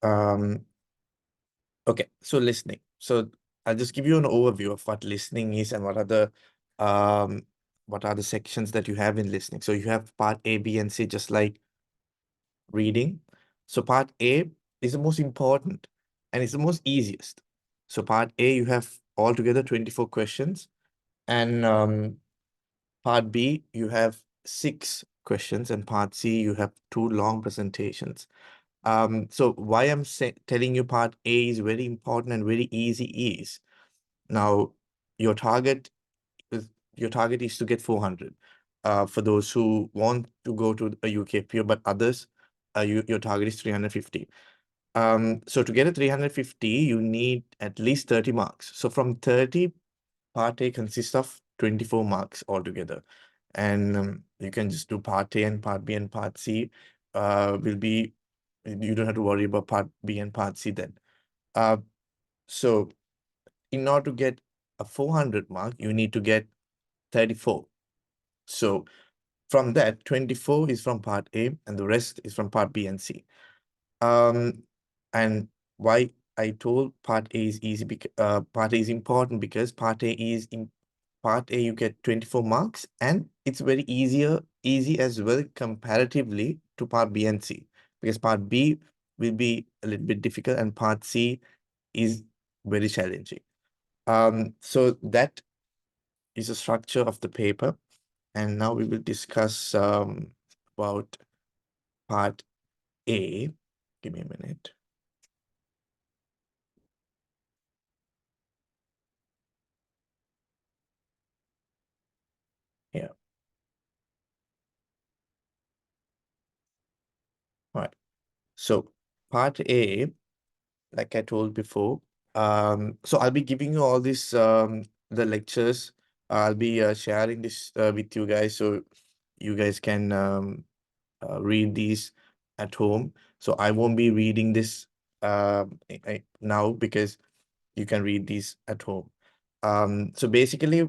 Um, okay, so listening. So I'll just give you an overview of what listening is and what are the sections that you have in listening. So you have part A, B, and C, just like reading. So part A is the most important and it's the most easiest. So part A, you have altogether 24 questions, and part B, you have 6 questions, and part C, you have 2 long presentations. So why I'm telling you part A is very important and very easy is now your target is to get 400. For those who want to go to a UKPO, but others, your target is 350. So to get a 350, you need at least 30 marks. So from 30, part A consists of 24 marks altogether. And you can just do part A and part B, and part C you don't have to worry about part B and part C then. So in order to get a 400 mark, you need to get 34. So from that, 24 is from part A and the rest is from part B and C. And why I told part A is easy, because part A is important because part A is in part A you get 24 marks, and it's very easy as well comparatively to part B and C, because part B will be a little bit difficult and part C is very challenging. So that is the structure of the paper, and now we will discuss about part A. Give me a minute. Yeah. All right. So part A, like I told before, so I'll be giving you all this the lectures. I'll be sharing this with you guys, so you guys can read these at home. So I won't be reading this now, because you can read these at home. So basically,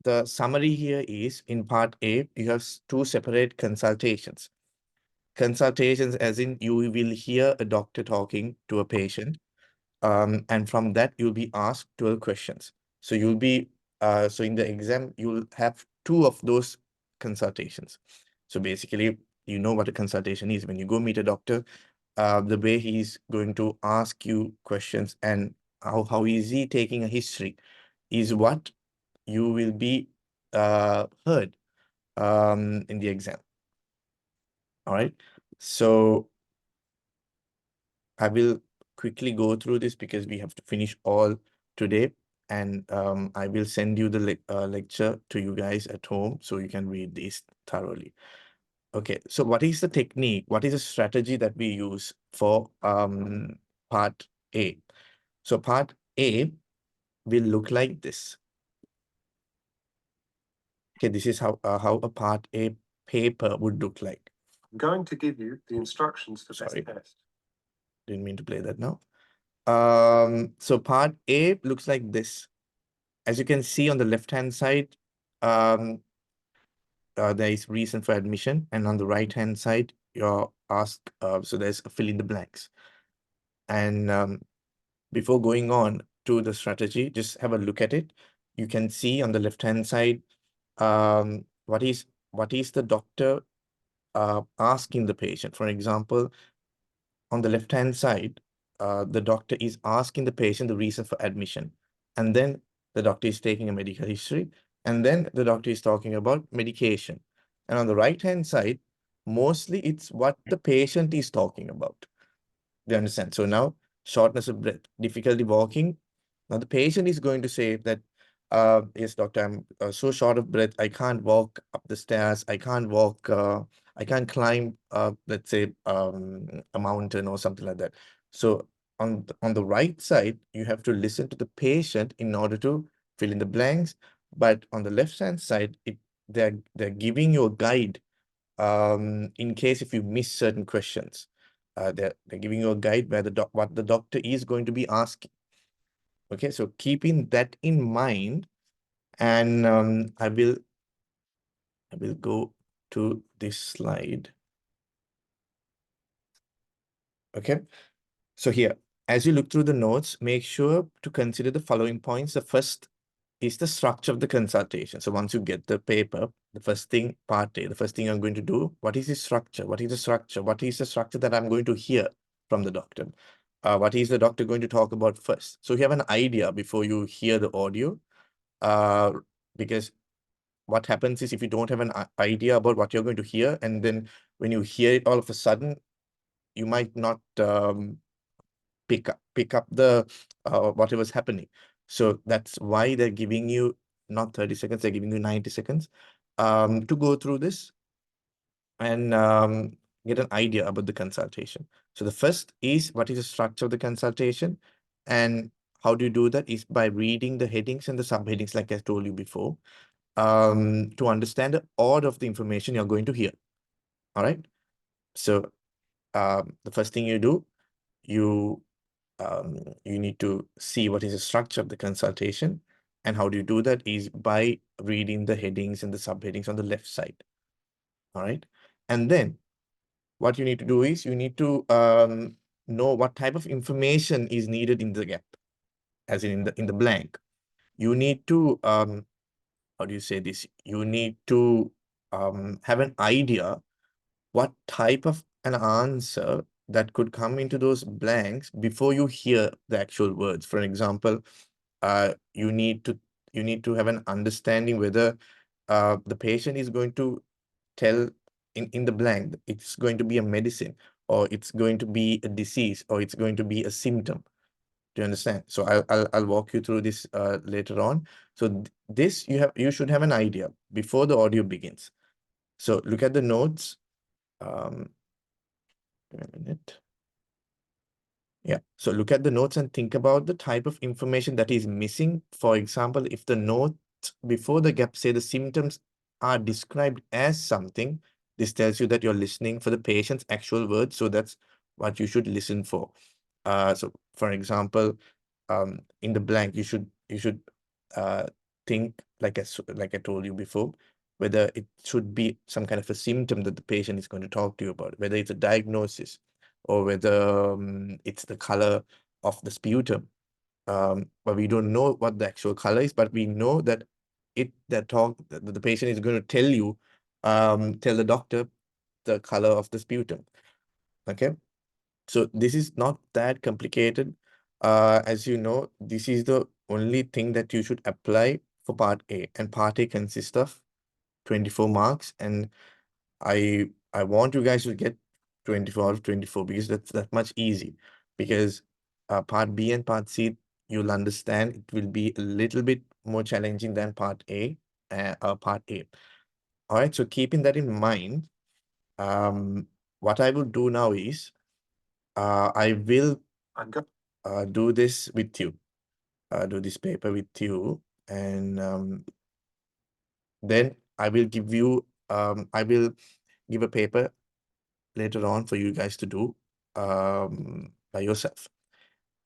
the summary here is in part A, you have 2 separate consultations. Consultations, as in you will hear a doctor talking to a patient, and from that you'll be asked 12 questions. So you'll be so in the exam you'll have 2 of those consultations. So basically, you know what a consultation is. When you go meet a doctor, the way he's going to ask you questions and how is he taking a history is what you will be heard in the exam. All right. So I will quickly go through this because we have to finish all today, and I will send you the lecture to you guys at home so you can read this thoroughly. Okay, so what is the technique? What is the strategy that we use for part A? So part A will look like this. Okay, this is how a part A paper would look like. I'm going to give you the instructions for this Sorry, test. didn't mean to play that now. So part A looks like this. As you can see on the left-hand side, there is reason for admission, and on the right-hand side, you're asked, so there's a fill in the blanks. And before going on to the strategy, just have a look at it. You can see on the left-hand side, what is the doctor asking the patient. For example, on the left-hand side, the doctor is asking the patient the reason for admission. And then the doctor is taking a medical history. And then the doctor is talking about medication. And on the right-hand side, mostly it's what the patient is talking about. Do you understand? So now, shortness of breath, difficulty walking. Now the patient is going to say that, yes, doctor, I'm so short of breath. I can't walk up the stairs. I can't walk. I can't climb, let's say, a mountain or something like that. So on the right side, you have to listen to the patient in order to fill in the blanks. But on the left hand side, they're giving you a guide in case if you miss certain questions. They're giving you a guide where what the doctor is going to be asking. Okay, so keeping that in mind, and I will go to this slide. Okay, So here, as you look through the notes, make sure to consider the following points. The first is the structure of the consultation. So once you get the paper, the first thing, part A, the first thing I'm going to do, what is the structure? What is the structure? What is the structure that I'm going to hear from the doctor? What is the doctor going to talk about first? So you have an idea before you hear the audio, because what happens is if you don't have an idea about what you're going to hear, and then when you hear it all of a sudden, you might not pick up the whatever's happening. So that's why they're giving you not 30 seconds, they're giving you 90 seconds to go through this and get an idea about the consultation. So the first is what is the structure of the consultation, and how do you do that is by reading the headings and the subheadings like I told you before, to understand the order of the information you're going to hear. All right. So the first thing you do, you need to see what is the structure of the consultation. And how do you do that is by reading the headings and the subheadings on the left side. All right. And then what you need to do is you need to know what type of information is needed in the gap, as in the blank. You need to, how do you say this? You need to have an idea what type of an answer that could come into those blanks before you hear the actual words. For example, you need to have an understanding whether the patient is going to tell in the blank it's going to be a medicine, or it's going to be a disease, or it's going to be a symptom. Do you understand? So I'll walk you through this later on. So this you should have an idea before the audio begins. So look at the notes. Wait a minute. Yeah. So look at the notes and think about the type of information that is missing. For example, if the notes before the gap say the symptoms are described as something, this tells you that you're listening for the patient's actual words. So that's what you should listen for. So for example, in the blank, you should uh, think like I told you before, whether it should be some kind of a symptom that the patient is going to talk to you about, whether it's a diagnosis, or whether it's the color of the sputum. But we don't know what the actual color is, but we know that the patient is going to tell you, tell the doctor the color of the sputum. Okay. So this is not that complicated. As you know, this is the only thing that you should apply for part A, and part A consists of 24 marks, and I want you guys to get 24 out of 24 because that's that much easy. Because part B and part C, you'll understand it will be a little bit more challenging than part A. Part A. All right. So keeping that in mind, what I will do now is I will do this with you. Do this paper with you, and then I will give you. I will give a paper later on for you guys to do by yourself.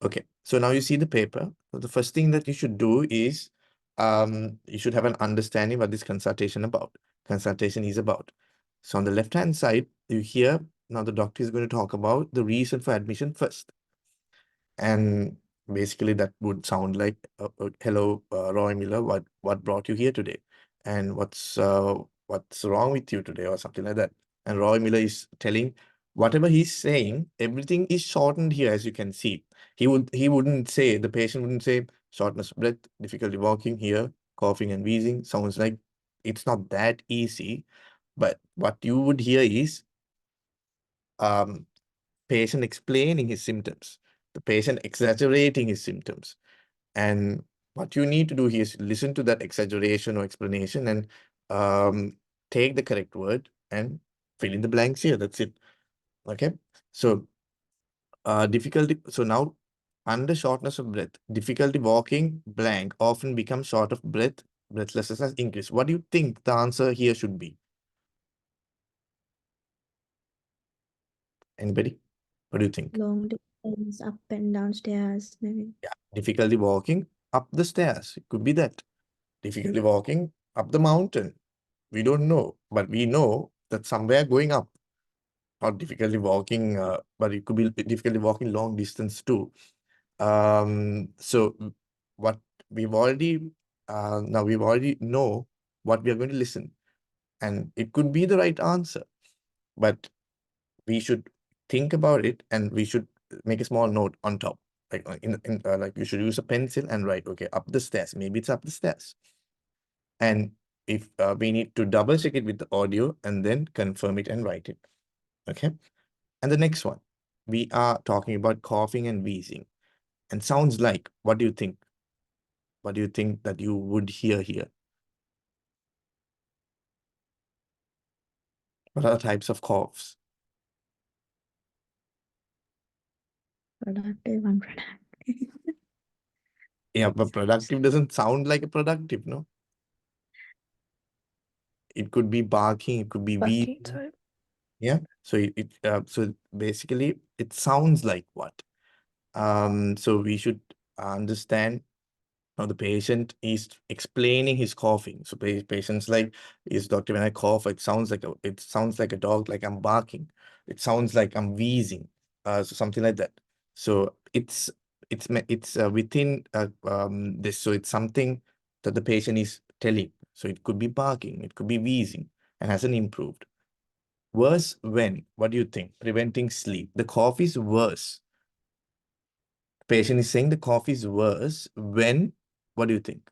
Okay, so now you see the paper. So the first thing that you should do is you should have an understanding what this consultation is about. So on the left-hand side, you hear now the doctor is going to talk about the reason for admission first. And basically that would sound like, hello, Roy Miller, what brought you here today? And what's wrong with you today, or something like that. And Roy Miller is telling whatever he's saying, everything is shortened here, as you can see. The patient wouldn't say shortness of breath, difficulty walking here, coughing and wheezing. Sounds like it's not that easy. But what you would hear is patient explaining his symptoms, the patient exaggerating his symptoms. And what you need to do here is listen to that exaggeration or explanation, and take the correct word and fill in the blanks here. That's it. Okay. So difficulty. So now, under shortness of breath, difficulty walking, blank, often becomes short of breath, breathlessness has increased. What do you think the answer here should be? Anybody? What do you think? Long distance up and down stairs, maybe. Yeah, difficulty walking up the stairs. It could be that. Difficulty walking up the mountain. We don't know, but we know that somewhere going up. not difficulty walking, but it could be difficulty walking long distance too. So what we've already now we've already know what we are going to listen, and it could be the right answer, but we should think about it, and we should make a small note on top, like like you should use a pencil and write, okay, up the stairs, maybe it's up the stairs. And if we need to double check it with the audio and then confirm it and write it. Okay. And the next one, we are talking about coughing and wheezing, and sounds like, what do you think? What do you think that you would hear here? What are the types of coughs? Productive, unproductive. Yeah, but productive doesn't sound like a productive, no? It could be barking, it could be Barking, wheezing. sorry. Yeah. So so basically it sounds like what? So we should understand. Now the patient is explaining his coughing. So patient's like, "Is doctor, when I cough, it sounds like a dog, like I'm barking. It sounds like I'm wheezing." So something like that. So it's within this. So it's something that the patient is telling. So it could be barking, it could be wheezing, and hasn't improved. Worse when? What do you think? Preventing sleep. The cough is worse. Patient is saying the cough is worse when? What do you think?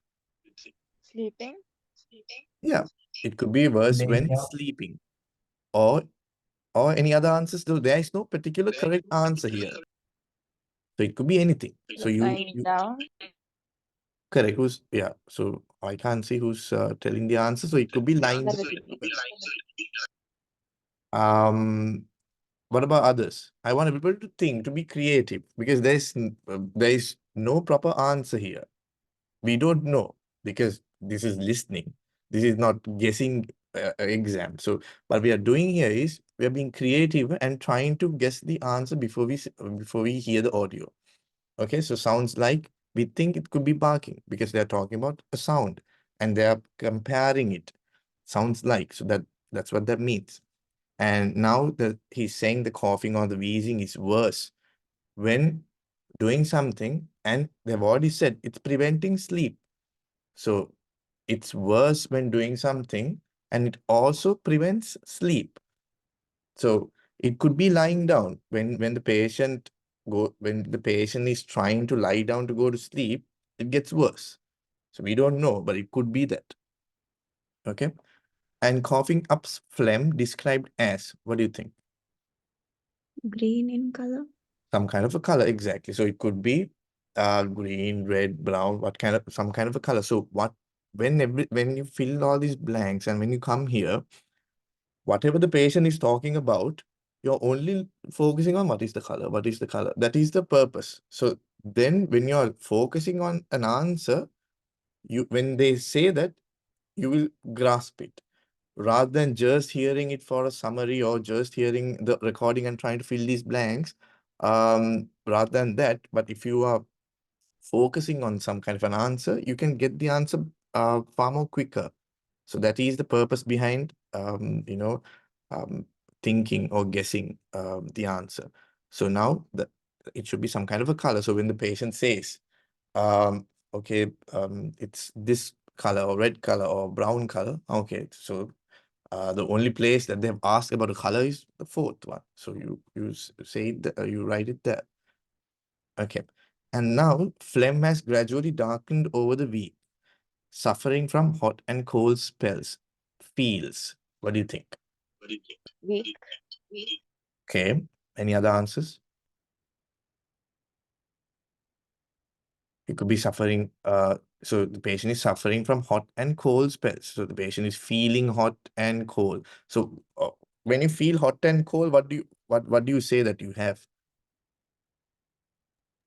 Sleeping. Yeah, it could be worse when Later. sleeping, or any other answers. Though there is no particular correct answer here, so it could be anything. So Lying you down. correct. Who's, yeah? So I can't see who's telling the answer. So it could be lying. Never repeat. What about others? I want people to think, to be creative, because there is no proper answer here. We don't know, because this is listening. This is not guessing exam. So what we are doing here is we are being creative and trying to guess the answer before we hear the audio. Okay, so sounds like, we think it could be barking because they're talking about a sound and they are comparing it. Sounds like, so that's what that means. And now that he's saying the coughing or the wheezing is worse when doing something, and they've already said it's preventing sleep. So it's worse when doing something, and it also prevents sleep. So it could be lying down when the patient when the patient is trying to lie down to go to sleep, it gets worse. So we don't know, but it could be that. Okay. And coughing up phlegm described as, what do you think? Green in color. Some kind of a color, exactly. So it could be green, red, brown, some kind of a color. So when you fill all these blanks and when you come here, whatever the patient is talking about, you're only focusing on what is the color, what is the color. That is the purpose. So then when you're focusing on an answer, when they say that, you will grasp it, rather than just hearing it for a summary or just hearing the recording and trying to fill these blanks. Rather than that, but if you are focusing on some kind of an answer, you can get the answer far more quicker. So that is the purpose behind um, thinking or guessing the answer. So now it should be some kind of a color. So when the patient says, okay, it's this color or red color or brown color, okay, so the only place that they've asked about the color is the fourth one. So you write it there. Okay. And now phlegm has gradually darkened over the week, suffering from hot and cold spells. Feels. What do you think? Weak. Okay. Any other answers? It could be suffering. So the patient is suffering from hot and cold spells. So the patient is feeling hot and cold. So when you feel hot and cold, what do you say that you have?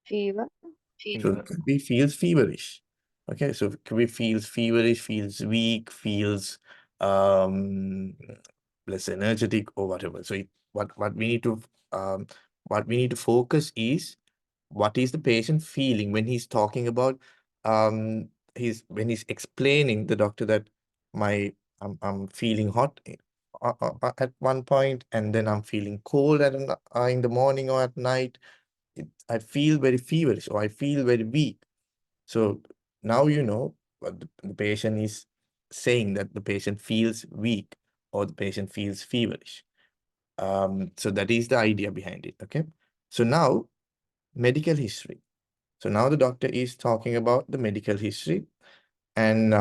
Fever. So it could be feels feverish. Okay, so it could be feels feverish, feels weak, feels less energetic or whatever. So what we need to focus is, what is the patient feeling when he's talking about when he's explaining the doctor that I'm feeling hot at one point, and then I'm feeling cold in the morning or at night. I feel very feverish or I feel very weak. So now you know what the patient is saying, that the patient feels weak or the patient feels feverish. So that is the idea behind it. Okay. So now medical history. So now the doctor is talking about the medical history, and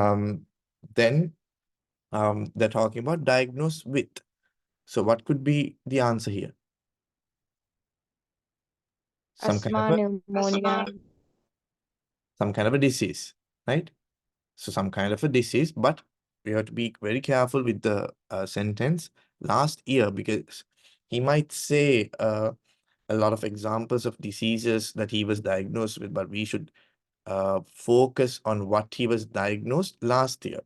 then they're talking about diagnosed with. So what could be the answer here? Some kind of Asthma, pneumonia. some kind of a disease, right? So some kind of a disease, but we have to be very careful with the sentence last year, because he might say a lot of examples of diseases that he was diagnosed with, but we should focus on what he was diagnosed last year.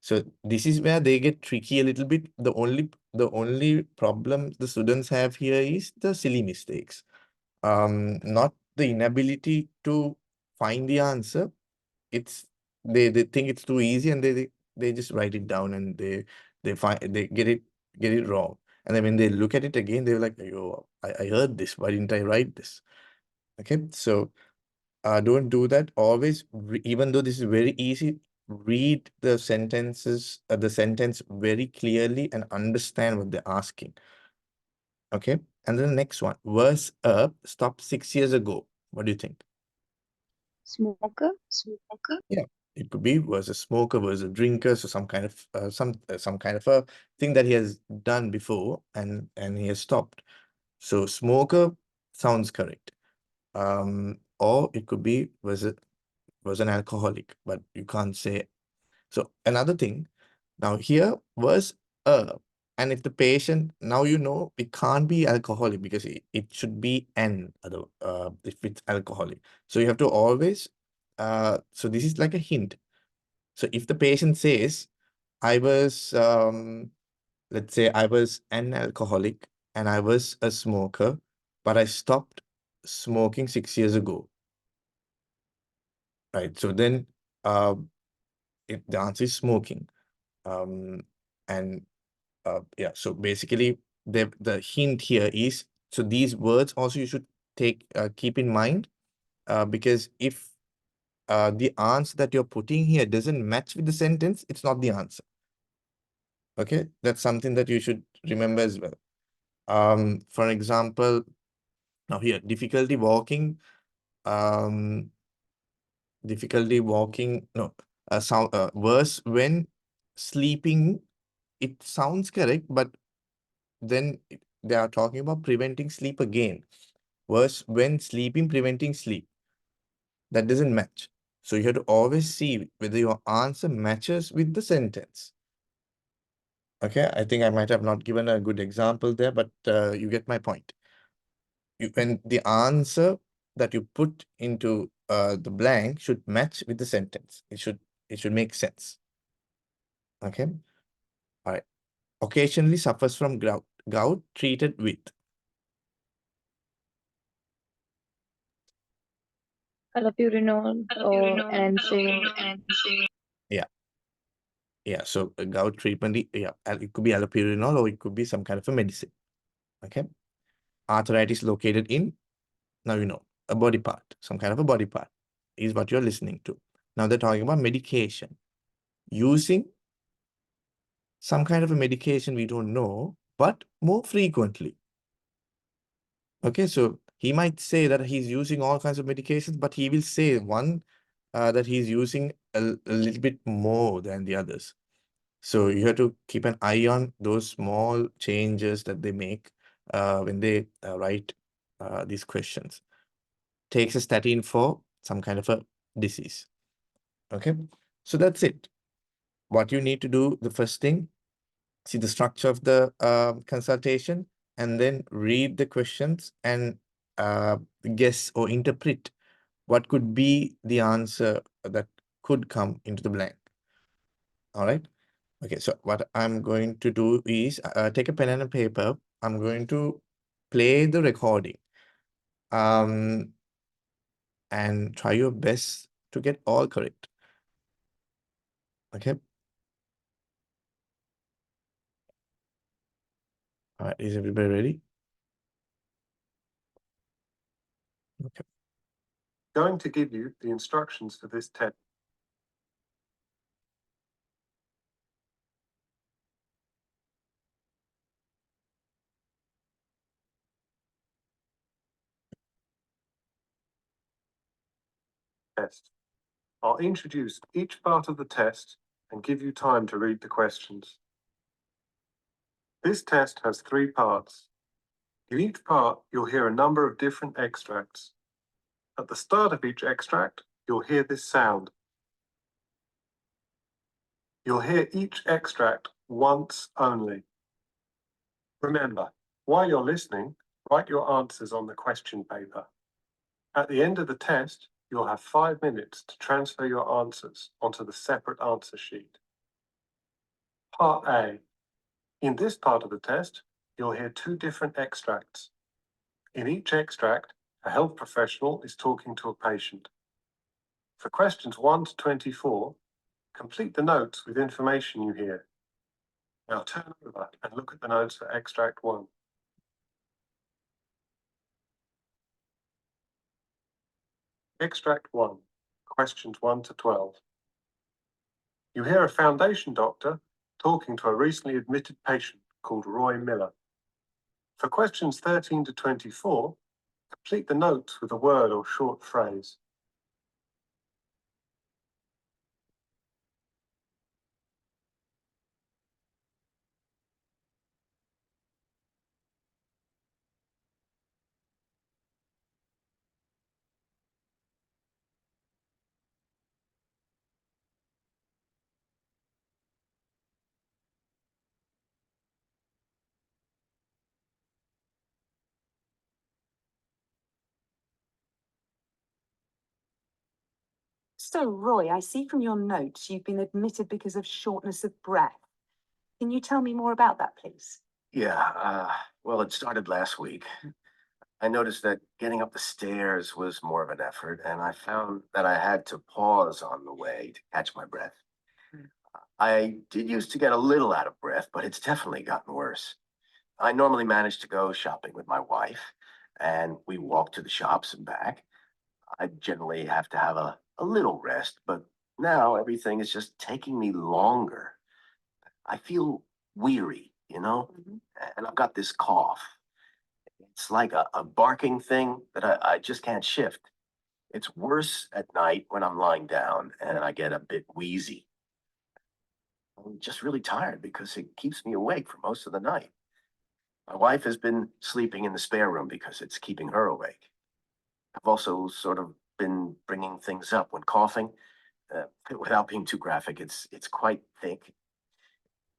So this is where they get tricky a little bit. The only problem the students have here is the silly mistakes. Not the inability to find the answer. It's they think it's too easy, and they just write it down, and they get it wrong. And then when they look at it again, they're like, "Yo, I heard this. Why didn't I write this?" Okay, so don't do that. Always, even though this is very easy, read the sentence very clearly and understand what they're asking. Okay, and then the next one, verse up, stopped 6 years ago. What do you think? Smoker. Yeah, it could be was a smoker, was a drinker, so some kind of some kind of a thing that he has done before, and he has stopped. So smoker sounds correct. Or it could be was an alcoholic, but you can't say. So another thing, now here was and if the patient, now you know it can't be alcoholic, because it should be an other if it's alcoholic. So you have to always so this is like a hint. So if the patient says, I was let's say I was an alcoholic and I was a smoker, but I stopped smoking 6 years ago. Right. So then the answer is smoking. And yeah, so basically the hint here is, so these words also you should keep in mind, because if the answer that you're putting here doesn't match with the sentence, it's not the answer. Okay, that's something that you should remember as well. For example, now here, difficulty walking, no, worse when sleeping. It sounds correct, but then they are talking about preventing sleep again. Worse when sleeping, preventing sleep. That doesn't match. So you have to always see whether your answer matches with the sentence. Okay, I think I might have not given a good example there, but you get my point. When the answer that you put into the blank should match with the sentence. It should make sense. Okay. All right. Occasionally suffers from gout, treated with. Allopurinol or NSAID. Yeah. Yeah. So gout treatment, yeah, it could be allopurinol or it could be some kind of a medicine. Okay. Arthritis located in, now you know, a body part, some kind of a body part is what you're listening to. Now they're talking about medication. Using some kind of a medication we don't know, but more frequently. Okay, so he might say that he's using all kinds of medications, but he will say one that he's using a little bit more than the others. So you have to keep an eye on those small changes that they make when they write these questions. Takes a statin for some kind of a disease. Okay, so that's it. What you need to do, the first thing, see the structure of the consultation, and then read the questions and guess or interpret what could be the answer that could come into the blank. All right. Okay, so what I'm going to do is take a pen and a paper. I'm going to play the recording and try your best to get all correct. Okay. All right, is everybody ready? Okay. Going to give you the instructions for this test. I'll introduce each part of the test and give you time to read the questions. This test has 3 parts. In each part, you'll hear a number of different extracts. At the start of each extract, you'll hear this sound. You'll hear each extract once only. Remember, while you're listening, write your answers on the question paper. At the end of the test, you'll have 5 minutes to transfer your answers onto the separate answer sheet. Part A. In this part of the test, you'll hear 2 different extracts. In each extract, a health professional is talking to a patient. For questions 1 to 24, complete the notes with information you hear. Now turn over and look at the notes for extract 1. Extract 1, questions 1 to 12. You hear a foundation doctor talking to a recently admitted patient called Roy Miller. For questions 13 to 24, complete the notes with a word or short phrase. So, Roy, I see from your notes you've been admitted because of shortness of breath. Can you tell me more about that, please? Yeah, well, it started last week. I noticed that getting up the stairs was more of an effort, and I found that I had to pause on the way to catch my breath. I did used to get a little out of breath, but it's definitely gotten worse. I normally manage to go shopping with my wife, and we walk to the shops and back. I generally have to have a little rest, but now everything is just taking me longer. I feel weary, and I've got this cough. It's like a barking thing that I just can't shift. It's worse at night when I'm lying down and I get a bit wheezy. I'm just really tired because it keeps me awake for most of the night. My wife has been sleeping in the spare room because it's keeping her awake. I've also sort of been bringing things up when coughing. Without being too graphic, it's quite thick.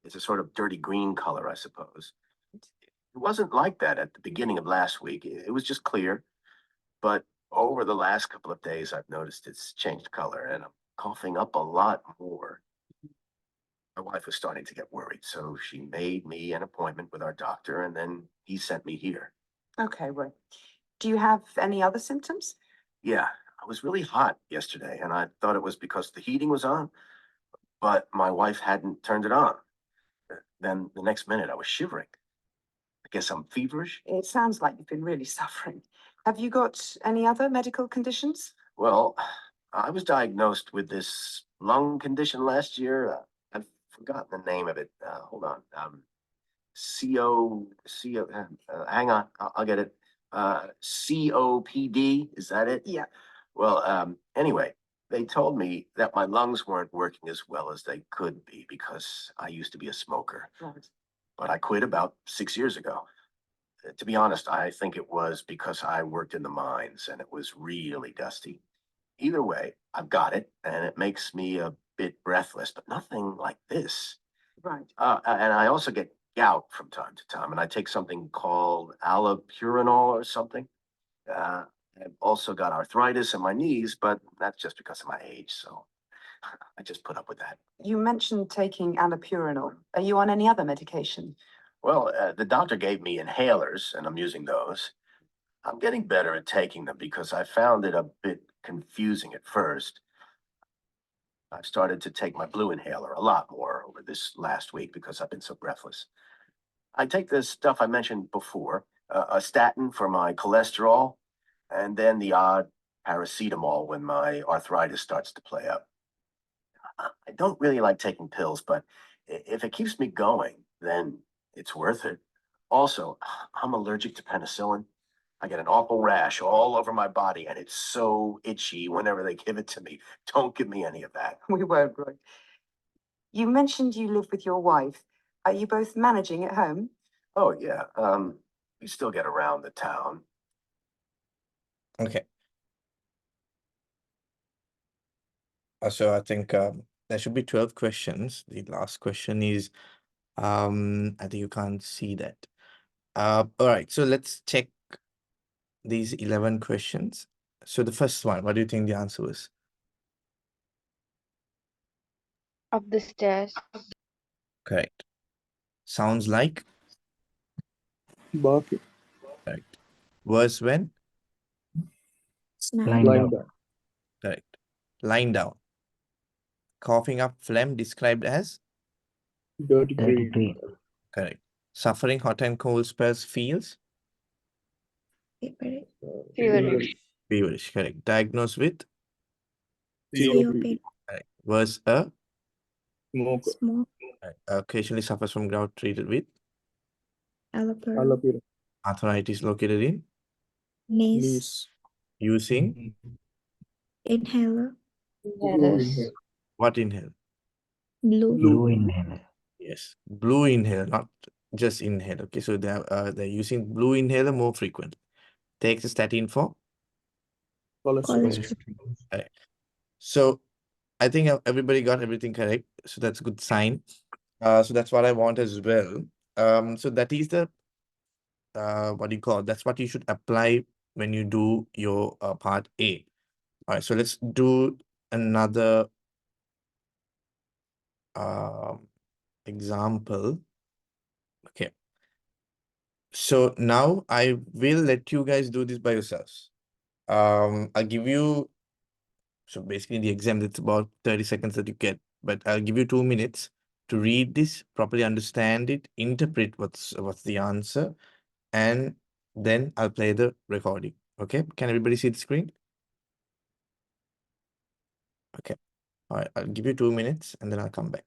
It's a sort of dirty green color, I suppose. It wasn't like that at the beginning of last week. It was just clear. But over the last couple of days, I've noticed it's changed color and I'm coughing up a lot more. My wife was starting to get worried, so she made me an appointment with our doctor and then he sent me here. Okay, Roy. Do you have any other symptoms? Yeah, I was really hot yesterday and I thought it was because the heating was on, but my wife hadn't turned it on. Then the next minute I was shivering. I guess I'm feverish. It sounds like you've been really suffering. Have you got any other medical conditions? Well, I was diagnosed with this lung condition last year. I've forgotten the name of it. Hold on. Hang on. I'll get it. COPD. Is that it? Yeah. Well, anyway, they told me that my lungs weren't working as well as they could be because I used to be a smoker. Right. But I quit about 6 years ago. To be honest, I think it was because I worked in the mines and it was really dusty. Either way, I've got it and it makes me a bit breathless, but nothing like this. Right. And I also get gout from time to time, and I take something called allopurinol or something. I've also got arthritis in my knees, but that's just because of my age, so I just put up with that. You mentioned taking allopurinol. Are you on any other medication? Well, the doctor gave me inhalers, and I'm using those. I'm getting better at taking them because I found it a bit confusing at first. I've started to take my blue inhaler a lot more over this last week because I've been so breathless. I take the stuff I mentioned before, a statin for my cholesterol, and then the odd paracetamol when my arthritis starts to play up. I don't really like taking pills, but if it keeps me going, then it's worth it. Also, I'm allergic to penicillin. I get an awful rash all over my body, and it's so itchy whenever they give it to me. Don't give me any of that. We won't, Roy. You mentioned you live with your wife. Are you both managing at home? Oh, yeah. We still get around the town. Okay. So I think there should be 12 questions. The last question is, I think you can't see that. All right, so let's check these 11 questions. So the first one, what do you think the answer was? Up the stairs. Correct. Sounds like? Barking. Correct. Worse when? Smile. Lying down. Correct. Lying down. Coughing up phlegm described as? Dirty green. Correct. Suffering hot and cold spells feels? Feverish. Feverish. Feverish. Correct. Diagnosed with? COPD. Correct. Was a? Smoker. Smoke. Correct. Occasionally suffers from gout treated with? Allopurinol. Allopurinol. Arthritis located in? Knees. Knees. Using? Inhaler. Inhalers. What inhale? Blue. Yes. Blue inhale, not just inhale. Okay, so they're using blue inhaler more frequent. Takes a statin for? Cholesterol. Cholesterol. Correct. So I think everybody got everything correct. So that's a good sign. So that's what I want as well. So that is the what do you call it? That's what you should apply when you do your part A. All right, so let's do another example. Okay. So now I will let you guys do this by yourselves. I'll give you, so basically the exam, it's about 30 seconds that you get, but I'll give you 2 minutes to read this, properly understand it, interpret what's the answer, and then I'll play the recording. Okay, can everybody see the screen? Okay, all right, I'll give you 2 minutes and then I'll come back.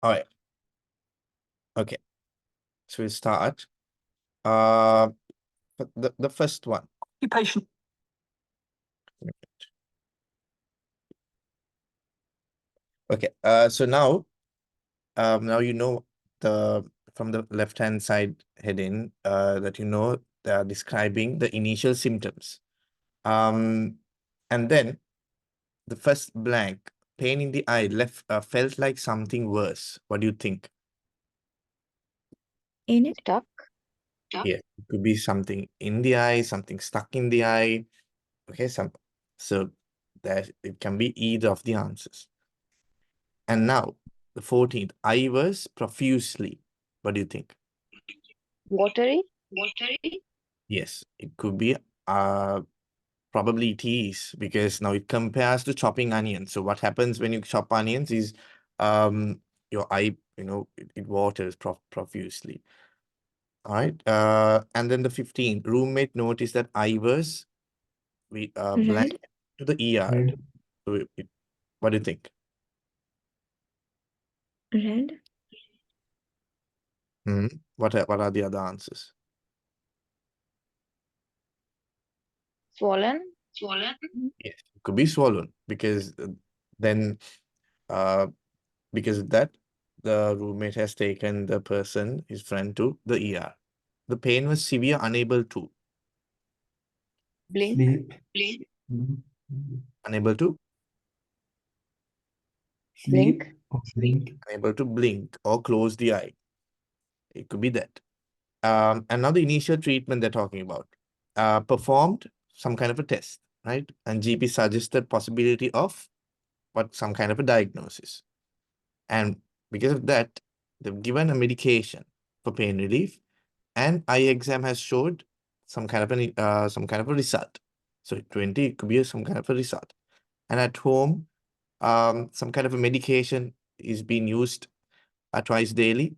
All right. Okay. So we'll start. But the first one. Occupation. Okay. So now you know from the left-hand side heading that they are describing the initial symptoms. And then the first blank, pain in the eye, felt like something worse. What do you think? In it. Stuck. Yeah, it could be something in the eye, something stuck in the eye. Okay, so that it can be either of the answers. And now the 14th, I was profusely. What do you think? Watery. Yes, it could be probably it is, because now it compares to chopping onions. So what happens when you chop onions is your eye, it waters profusely. All right. And then the 15th, roommate noticed that I was blank Red. to the ER. So what do you think? Red. What are the other answers? Swollen. Yes, it could be swollen, because then because of that, the roommate has taken the person, his friend, to the ER. The pain was severe, unable to. Blink. Unable to? Blink. Unable to blink or close the eye. It could be that. Another initial treatment they're talking about. Performed some kind of a test, right? And GP suggested possibility of some kind of a diagnosis. And because of that, they've given a medication for pain relief, and eye exam has showed some kind of a result. So 20, it could be some kind of a result. And at home, some kind of a medication is being used twice daily,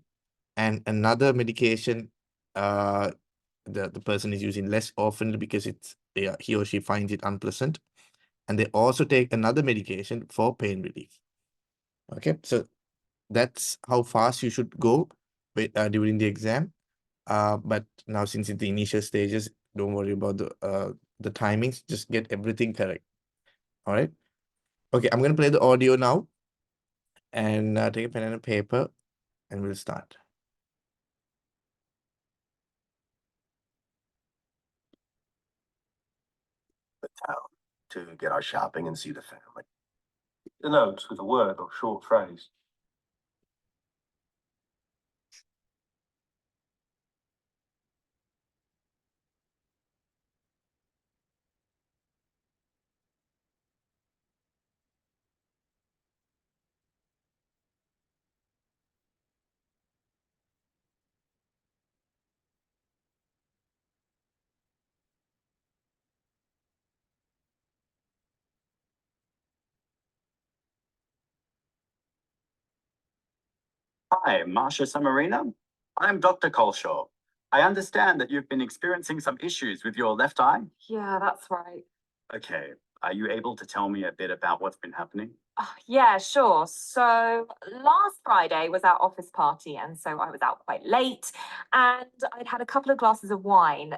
and another medication the person is using less often because he or she finds it unpleasant. And they also take another medication for pain relief. Okay, so that's how fast you should go during the exam. But now, since it's the initial stages, don't worry about the timings. Just get everything correct. All right. Okay, I'm gonna play the audio now, and take a pen and a paper, and we'll start. The town to get our shopping and see the family. The notes with a word or short phrase. Hi, Marsha Samarina. I'm Dr. Colshaw. I understand that you've been experiencing some issues with your left eye. Yeah, that's right. Okay, are you able to tell me a bit about what's been happening? Yeah, sure. So last Friday was our office party, and so I was out quite late, and I'd had a couple of glasses of wine.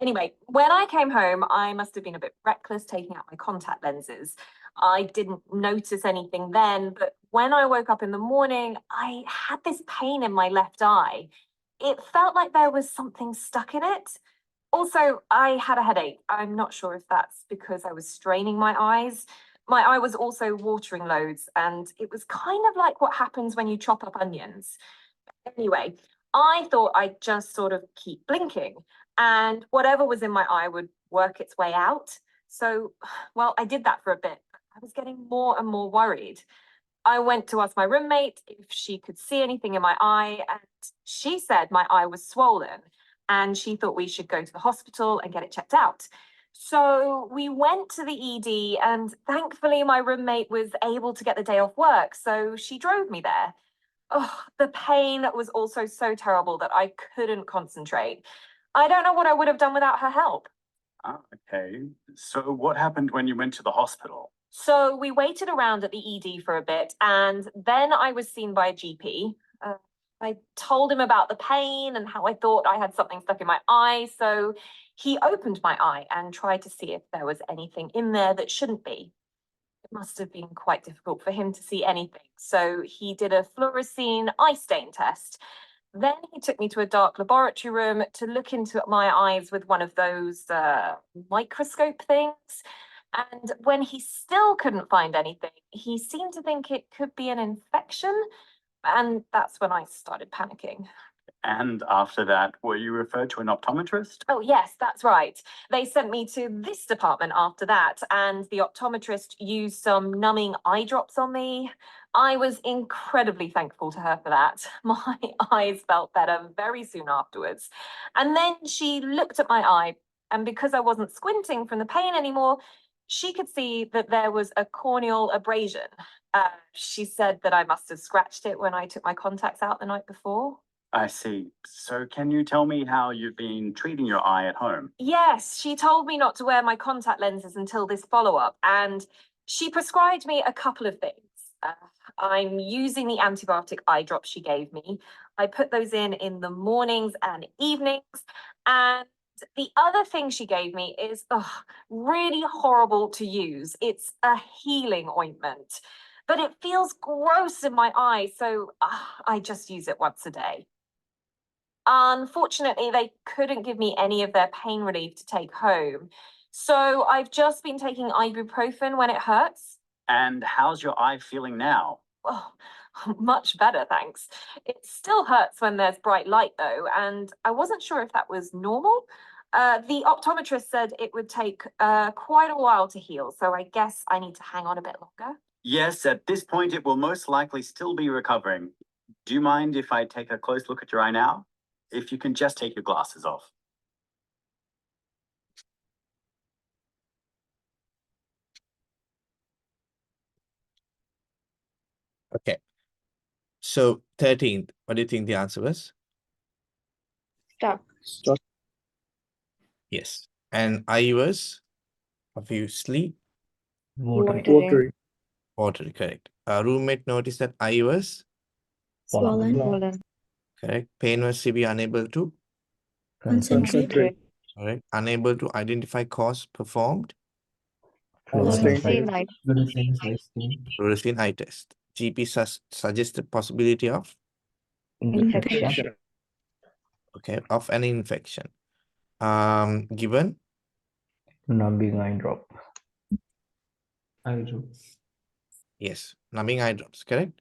Anyway, when I came home, I must have been a bit reckless taking out my contact lenses. I didn't notice anything then, but when I woke up in the morning, I had this pain in my left eye. It felt like there was something stuck in it. Also, I had a headache. I'm not sure if that's because I was straining my eyes. My eye was also watering loads, and it was kind of like what happens when you chop up onions. Anyway, I thought I'd just sort of keep blinking, and whatever was in my eye would work its way out. So, well, I did that for a bit. I was getting more and more worried. I went to ask my roommate if she could see anything in my eye, and she said my eye was swollen, and she thought we should go to the hospital and get it checked out. So we went to the ED, and thankfully my roommate was able to get the day off work, so she drove me there. Oh, the pain was also so terrible that I couldn't concentrate. I don't know what I would have done without her help. Okay, so what happened when you went to the hospital? So we waited around at the ED for a bit, and then I was seen by a GP. I told him about the pain and how I thought I had something stuck in my eye. So he opened my eye and tried to see if there was anything in there that shouldn't be. It must have been quite difficult for him to see anything. So he did a fluorescein eye stain test. Then he took me to a dark laboratory room to look into my eyes with one of those microscope things. And when he still couldn't find anything, he seemed to think it could be an infection. And that's when I started panicking. And after that, were you referred to an optometrist? Oh, yes, that's right. They sent me to this department after that, and the optometrist used some numbing eye drops on me. I was incredibly thankful to her for that. My eyes felt better very soon afterwards. And then she looked at my eye, and because I wasn't squinting from the pain anymore, she could see that there was a corneal abrasion. She said that I must have scratched it when I took my contacts out the night before. I see. So can you tell me how you've been treating your eye at home? Yes, she told me not to wear my contact lenses until this follow-up, and she prescribed me a couple of things. I'm using the antibiotic eye drops she gave me. I put those in the mornings and evenings, and the other thing she gave me is really horrible to use. It's a healing ointment, but it feels gross in my eye, so I just use it once a day. Unfortunately, they couldn't give me any of their pain relief to take home. So I've just been taking ibuprofen when it hurts. And how's your eye feeling now? Oh, much better, thanks. It still hurts when there's bright light though, and I wasn't sure if that was normal. The optometrist said it would take quite a while to heal, so I guess I need to hang on a bit longer. Yes, at this point, it will most likely still be recovering. Do you mind if I take a close look at your eye now? If you can just take your glasses off. Okay. So 13th, what do you think the answer was? Stuck. Stuck. Yes. And I was obviously Watery. watery, correct. Roommate noticed that I was Swollen. Swollen. correct. Pain was severe, unable to Concentrate. correct. Unable to identify cause, performed Fluorescein light. fluorescein eye test. GP suggested possibility of Infection. okay of an infection. Given Numbing eye drop. yes, numbing eye drops, correct.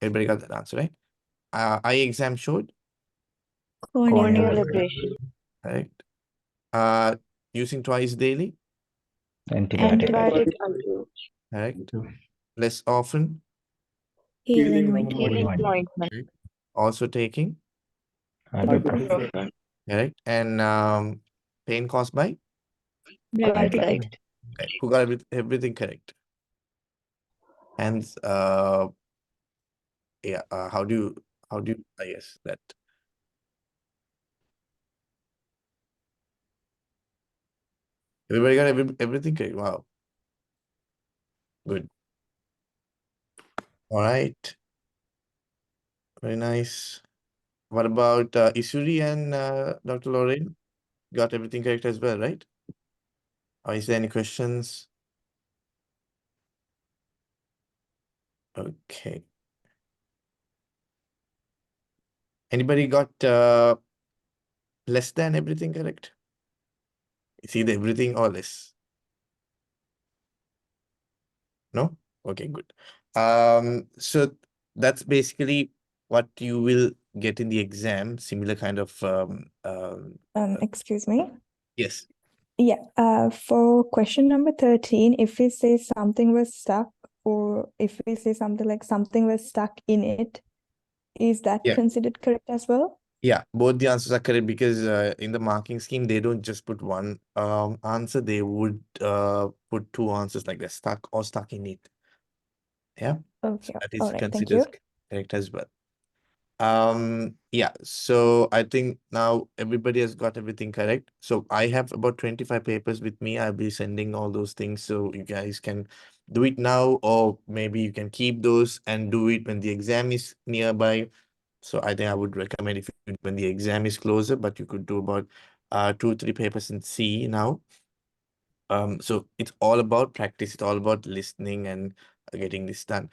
Everybody got that answer, right? Eye exam showed Corneal abrasion. correct. Using twice daily, Antibiotic control. correct. Less often, Healing Healing ointment. Healing ointment. also taking, Ibuprofen. correct. And pain caused by Bright light. okay. Who got everything correct? And yeah, how do you yes, that everybody got everything correct. Wow, good. All right, very nice. What about Isuri and Dr. Lorraine? Got everything correct as well, right? Or is there any questions? Okay. Anybody got less than everything correct? It's either everything or less. No? Okay, good. So that's basically what you will get in the exam, similar kind of Excuse me. yes. Yeah, for question number 13, if we say something was stuck, or if we say something like something was stuck in it, is that Yeah. considered correct as well? Yeah, both the answers are correct because in the marking scheme, they don't just put one answer, they would put two answers like that, stuck or stuck in it. Yeah, Okay, that is all right, thank considered you. correct as well. Yeah, so I think now everybody has got everything correct. So I have about 25 papers with me. I'll be sending all those things so you guys can do it now, or maybe you can keep those and do it when the exam is nearby. So I think I would recommend if you, when the exam is closer, but you could do about 2-3 papers in C now. So it's all about practice. It's all about listening and getting this done.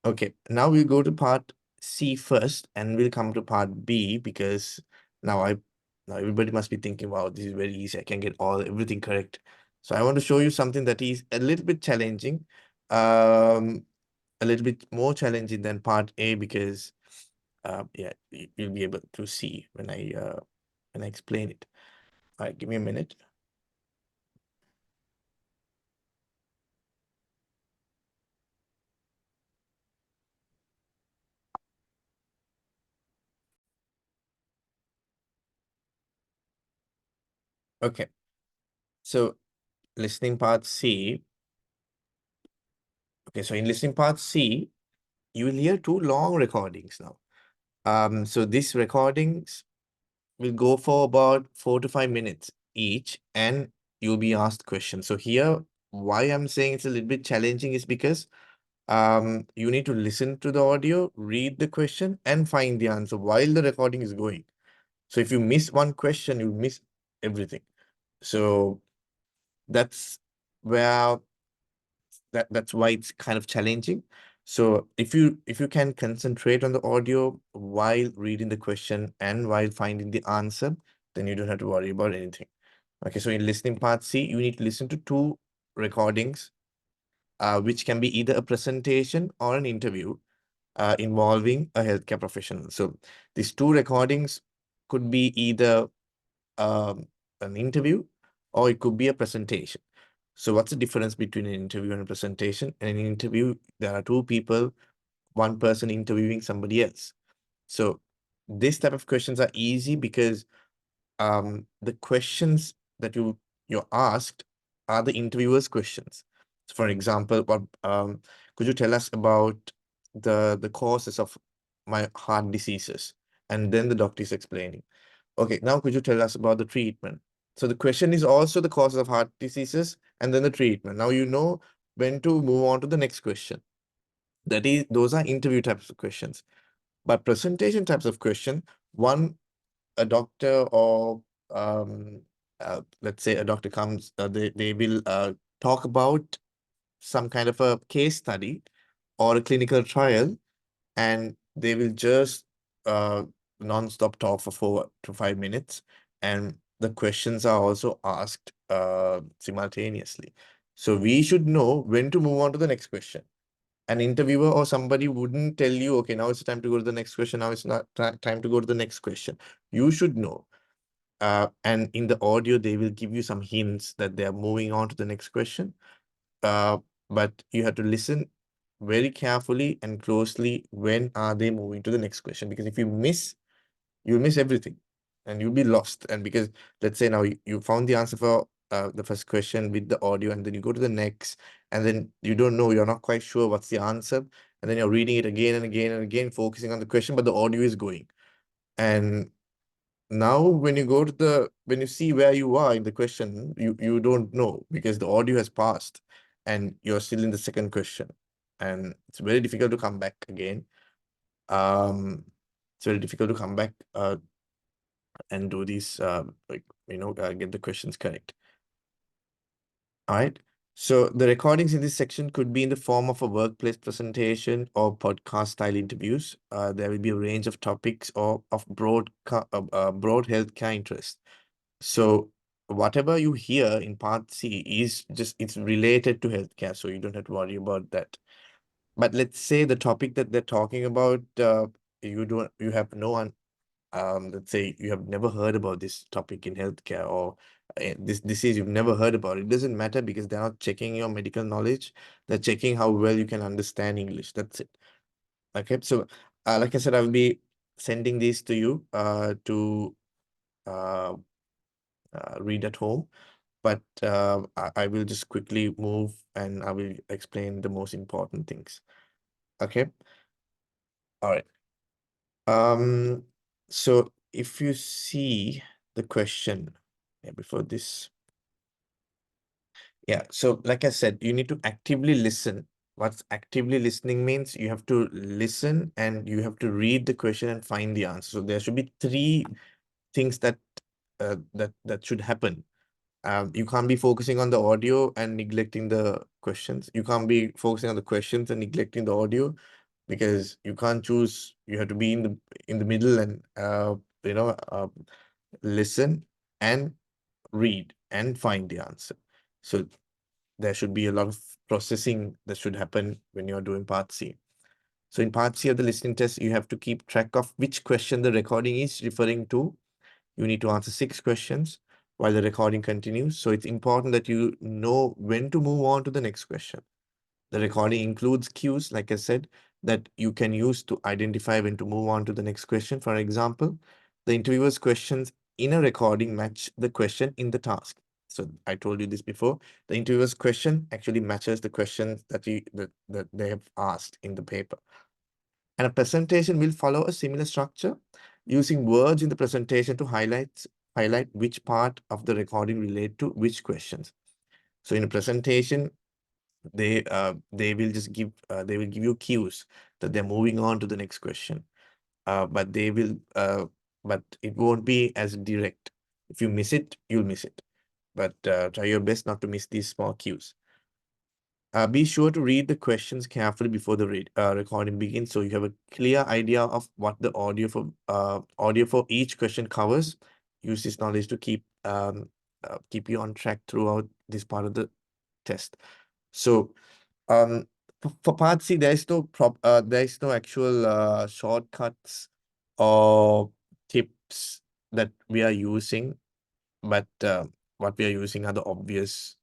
Okay, now we'll go to part C first, and we'll come to part B because now now everybody must be thinking, wow, this is very easy. I can get everything correct. So I want to show you something that is a little bit challenging, a little bit more challenging than part A because yeah, you'll be able to see when I explain it. All right, give me a minute. Okay, so listening part C. Okay, so in listening part C, you will hear 2 long recordings now. So these recordings will go for about 4 to 5 minutes each, and you'll be asked questions. So here, why I'm saying it's a little bit challenging is because you need to listen to the audio, read the question, and find the answer while the recording is going. So if you miss one question, you miss everything. So that's where that's why it's kind of challenging. So if you can concentrate on the audio while reading the question and while finding the answer, then you don't have to worry about anything. Okay, so in listening part C, you need to listen to 2 recordings, which can be either a presentation or an interview involving a healthcare professional. So these 2 recordings could be either an interview or it could be a presentation. So what's the difference between an interview and a presentation? In an interview, there are 2 people, one person interviewing somebody else. So this type of questions are easy because the questions that you're asked are the interviewer's questions. So for example, what could you tell us about the causes of my heart diseases? And then the doctor is explaining. Okay, now could you tell us about the treatment? So the question is also the causes of heart diseases and then the treatment. Now you know when to move on to the next question. Those are interview types of questions. But presentation types of question, a doctor or let's say a doctor comes, they will talk about some kind of a case study or a clinical trial, and they will just non-stop talk for 4 to 5 minutes, and the questions are also asked simultaneously. So we should know when to move on to the next question. An interviewer or somebody wouldn't tell you, okay, now it's time to go to the next question. Now it's not time to go to the next question. You should know. And in the audio, they will give you some hints that they are moving on to the next question. But you have to listen very carefully and closely when are they moving to the next question. Because if you'll miss everything and you'll be lost. And because let's say now you found the answer for the first question with the audio, and then you go to the next, and then you don't know, you're not quite sure what's the answer. And then you're reading it again and again and again, focusing on the question, but the audio is going. And now when you see where you are in the question, you don't know because the audio has passed and you're still in the second question, and it's very difficult to come back again. It's very difficult to come back and do these get the questions correct. All right, so the recordings in this section could be in the form of a workplace presentation or podcast style interviews. There will be a range of topics or of broad healthcare interest. So whatever you hear in part C is it's related to healthcare, so you don't have to worry about that. But let's say the topic that they're talking about, you have no one, let's say you have never heard about this topic in healthcare, or this disease you've never heard about. It doesn't matter because they're not checking your medical knowledge. They're checking how well you can understand English. That's it. Okay, so like I said, I will be sending these to you to read at home, but I will just quickly move and I will explain the most important things. Okay. All right. So if you see the question, before this, so like I said, you need to actively listen. What's actively listening means you have to listen and you have to read the question and find the answer. So there should be three things that should happen. You can't be focusing on the audio and neglecting the questions. You can't be focusing on the questions and neglecting the audio, because you can't choose. You have to be in the middle and listen and read and find the answer. So there should be a lot of processing that should happen when you're doing part C. So in part C of the listening test, you have to keep track of which question the recording is referring to. You need to answer 6 questions while the recording continues. So it's important that you know when to move on to the next question. The recording includes cues, like I said, that you can use to identify when to move on to the next question. For example, the interviewer's questions in a recording match the question in the task. So I told you this before. The interviewer's question actually matches the questions that they have asked in the paper. And a presentation will follow a similar structure, using words in the presentation to highlight which part of the recording relate to which questions. So in a presentation, they will just give you cues that they're moving on to the next question. But it won't be as direct. If you miss it, you'll miss it. But try your best not to miss these small cues. Be sure to read the questions carefully before the recording begins, so you have a clear idea of what the audio for each question covers. Use this knowledge to keep you on track throughout this part of the test. So, for part C, there is no actual shortcuts or tips that we are using, but what we are using are the obvious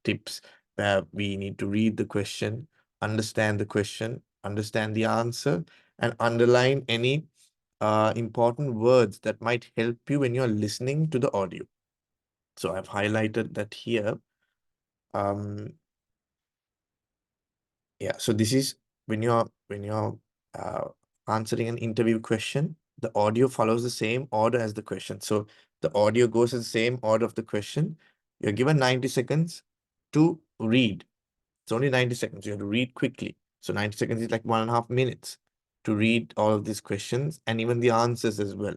tips, where we need to read the question, understand the question, understand the answer, and underline any important words that might help you when you're listening to the audio. So I've highlighted that here. So this is when you're answering an interview question, the audio follows the same order as the question. So the audio goes in the same order of the question. You're given 90 seconds to read. It's only 90 seconds. You have to read quickly. So 90 seconds is like 1.5 minutes to read all of these questions and even the answers as well.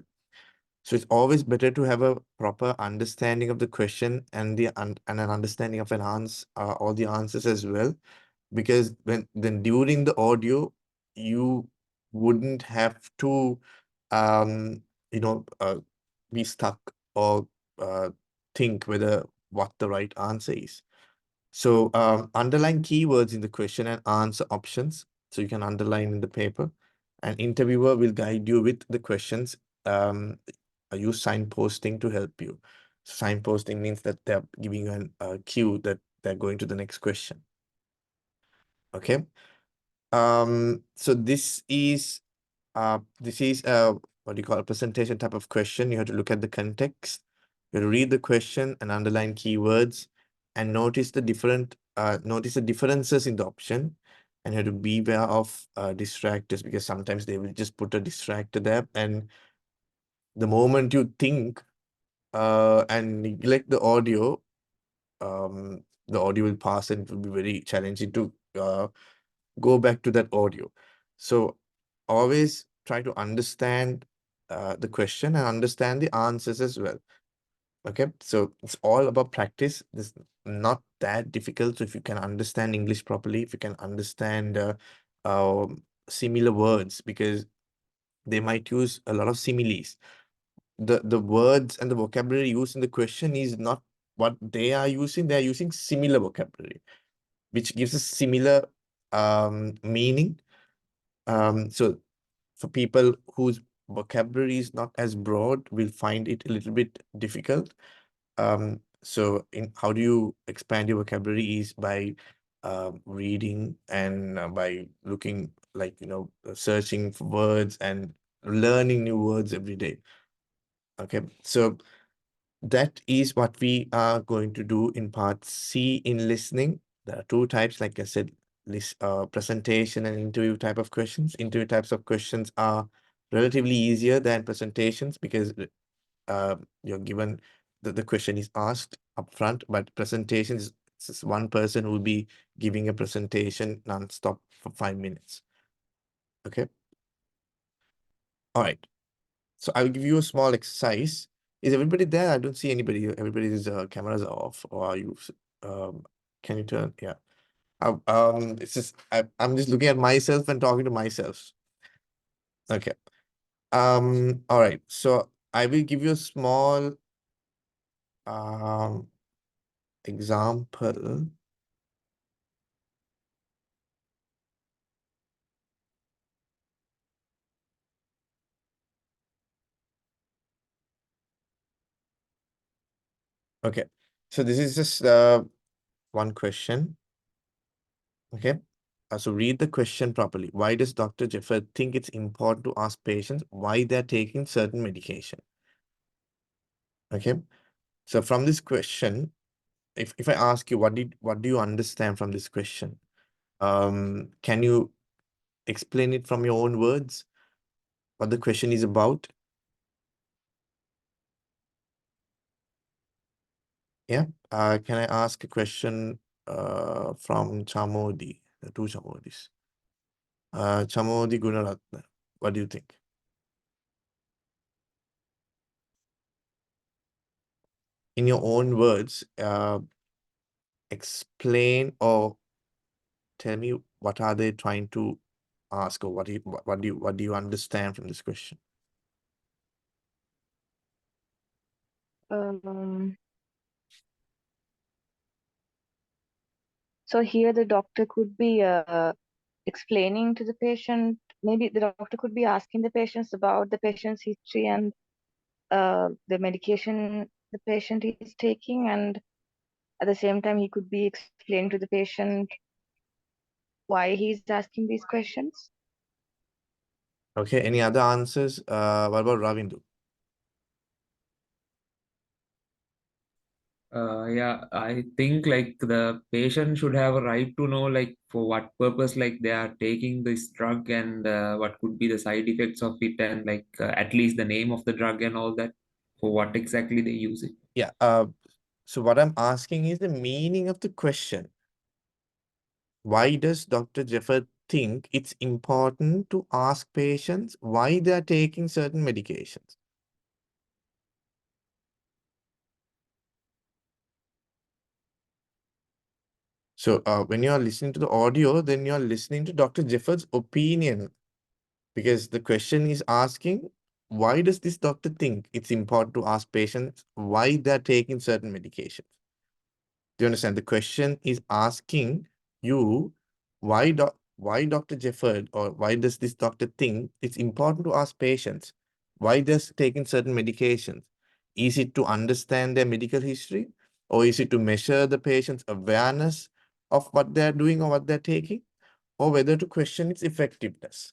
So it's always better to have a proper understanding of the question and an understanding of all the answers as well, because during the audio you wouldn't have to be stuck or think whether what the right answer is. So underline keywords in the question and answer options, so you can underline in the paper. An interviewer will guide you with the questions. Use signposting to help you. Signposting means that they're giving you a cue that they're going to the next question. Okay. So this is what do you call a presentation type of question. You have to look at the context. You have to read the question and underline keywords and notice the differences in the option, and you have to beware of distractors, because sometimes they will just put a distractor there, and the moment you think and neglect the audio will pass, and it will be very challenging to go back to that audio. So always try to understand the question and understand the answers as well. Okay, so it's all about practice. It's not that difficult. So if you can understand English properly, if you can understand similar words, because they might use a lot of similes. The words and the vocabulary used in the question is not what they are using. They are using similar vocabulary, which gives a similar meaning. So for people whose vocabulary is not as broad, will find it a little bit difficult. So how do you expand your vocabulary is by reading and by looking, searching for words and learning new words every day. Okay, so that is what we are going to do in part C in listening. There are 2 types, like I said, presentation and interview type of questions. Interview types of questions are relatively easier than presentations because you're given the question is asked upfront, but presentations, it's one person will be giving a presentation non-stop for 5 minutes. Okay. All right. So I'll give you a small exercise. Is everybody there? I don't see anybody. Everybody's cameras are off. Or are you? Can you turn? Yeah. It's just I'm just looking at myself and talking to myself. Okay. All right. So I will give you a small example. Okay. So this is just one question. Okay. So read the question properly. Why does Dr. Jeffer think it's important to ask patients why they're taking certain medication? Okay. So from this question, if I ask you what do you understand from this question? Can you explain it from your own words? What the question is about? Yeah. Can I ask a question from Chamodi? The two Chamodis. Chamodi Gunaratna. What do you think? In your own words, explain or tell me what are they trying to ask, or what do you understand from this question? So here the doctor could be explaining to the patient, maybe the doctor could be asking the patients about the patient's history and the medication the patient is taking, and at the same time he could be explaining to the patient why he's asking these questions. Okay, any other answers? What about Ravindu? Yeah, I think like the patient should have a right to know like for what purpose like they are taking this drug, and what could be the side effects of it, and like at least the name of the drug and all that, for what exactly they use it. Yeah. So what I'm asking is the meaning of the question. Why does Dr. Jeffer think it's important to ask patients why they are taking certain medications? So when you are listening to the audio, then you are listening to Dr. Jeffer's opinion, because the question is asking, why does this doctor think it's important to ask patients why they're taking certain medications? Do you understand? The question is asking you why Dr. Jefford, or why does this doctor think it's important to ask patients why they're taking certain medications? Is it to understand their medical history, or is it to measure the patient's awareness of what they're doing or what they're taking, or whether to question its effectiveness?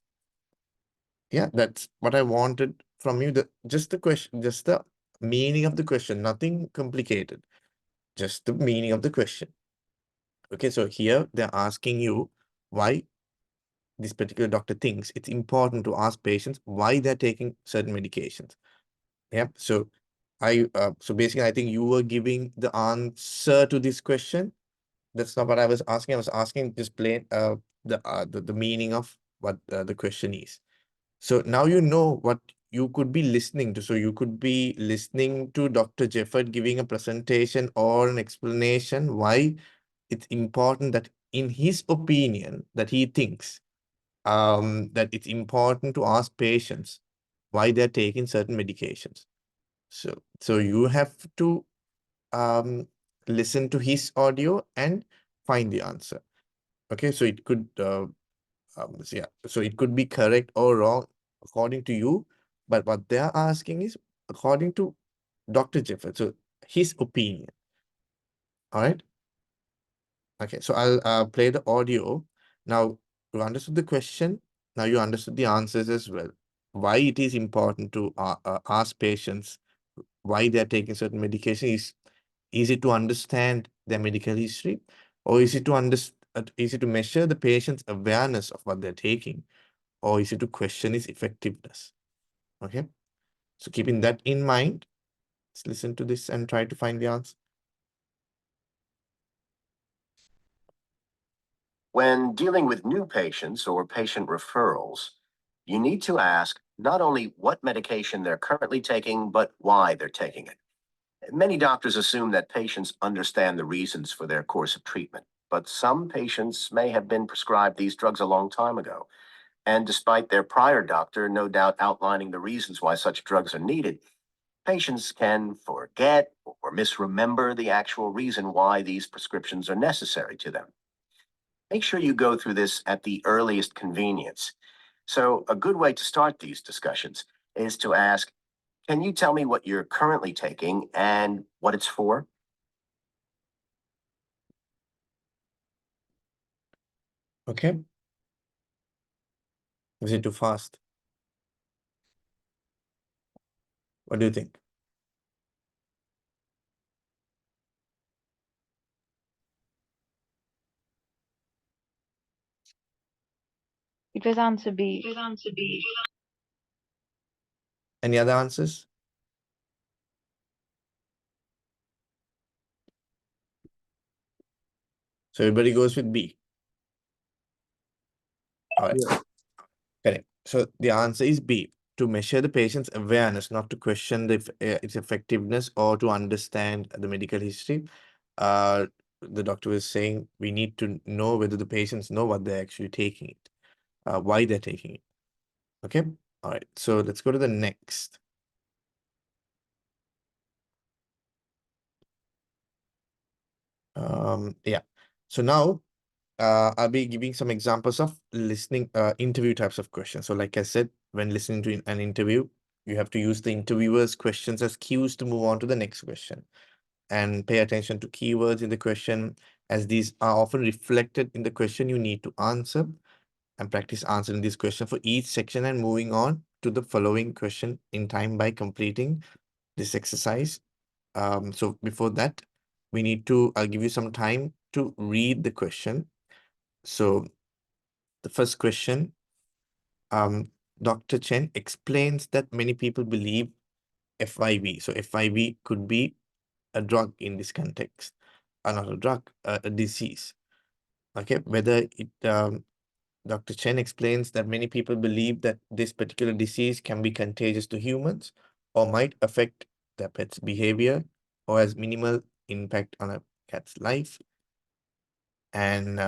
Yeah, that's what I wanted from you. Just the question, just the meaning of the question, nothing complicated, just the meaning of the question. Okay, so here they're asking you why this particular doctor thinks it's important to ask patients why they're taking certain medications. Yeah, so so basically I think you were giving the answer to this question. That's not what I was asking. I was asking just plain the meaning of what the question is. So now you know what you could be listening to. So you could be listening to Dr. Jefford giving a presentation or an explanation why it's important, that in his opinion, that he thinks that it's important to ask patients why they're taking certain medications. So you have to listen to his audio and find the answer. Okay, so it could so it could be correct or wrong according to you, but what they're asking is according to Dr. Jefford, so his opinion. All right. Okay, so I'll play the audio. Now, you understood the question. Now you understood the answers as well. Why it is important to ask patients why they're taking certain medication is it to understand their medical history, or is it to is it to measure the patient's awareness of what they're taking, or is it to question its effectiveness? Okay, so keeping that in mind, let's listen to this and try to find the answer. When dealing with new patients or patient referrals, you need to ask not only what medication they're currently taking, but why they're taking it. Many doctors assume that patients understand the reasons for their course of treatment, but some patients may have been prescribed these drugs a long time ago. And despite their prior doctor no doubt outlining the reasons why such drugs are needed, patients can forget or misremember the actual reason why these prescriptions are necessary to them. Make sure you go through this at the earliest convenience. So a good way to start these discussions is to ask, can you tell me what you're currently taking and what it's for? Okay. Is it too fast? What do you think? It was answer B. Any other answers? So everybody goes with B. All right. Yeah. Correct. So the answer is B, to measure the patient's awareness, not to question its effectiveness or to understand the medical history. The doctor was saying we need to know whether the patients know what they're actually taking it, why they're taking it. Okay. All right. So let's go to the next. Yeah. So now I'll be giving some examples of listening interview types of questions. So like I said, when listening to an interview, you have to use the interviewer's questions as cues to move on to the next question. And pay attention to keywords in the question, as these are often reflected in the question you need to answer, and practice answering this question for each section and moving on to the following question in time by completing this exercise. So before that, I'll give you some time to read the question. So the first question, Dr. Chen explains that many people believe FIV. So FIV could be a drug in this context, not a drug, a disease. Okay, whether it, Dr. Chen explains that many people believe that this particular disease can be contagious to humans or might affect their pet's behavior or has minimal impact on a cat's life. And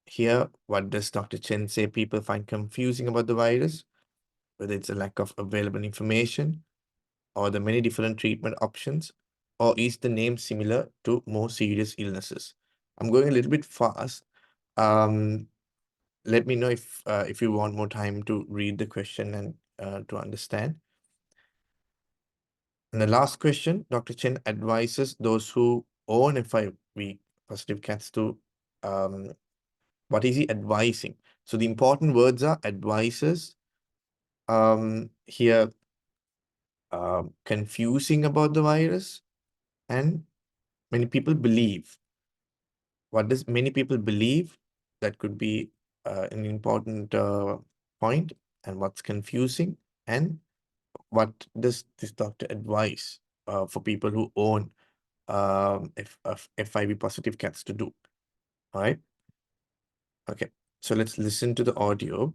here, what does Dr. Chen say people find confusing about the virus? Whether it's a lack of available information or the many different treatment options, or is the name similar to more serious illnesses? I'm going a little bit fast. Let me know if you want more time to read the question and to understand. And the last question, Dr. Chen advises those who own FIV positive cats to what is he advising? So the important words are advises. Here, confusing about the virus, and many people believe. What does many people believe? That could be an important point. And what's confusing? And what does this doctor advise for people who own FIV positive cats to do? All right. Okay. So let's listen to the audio.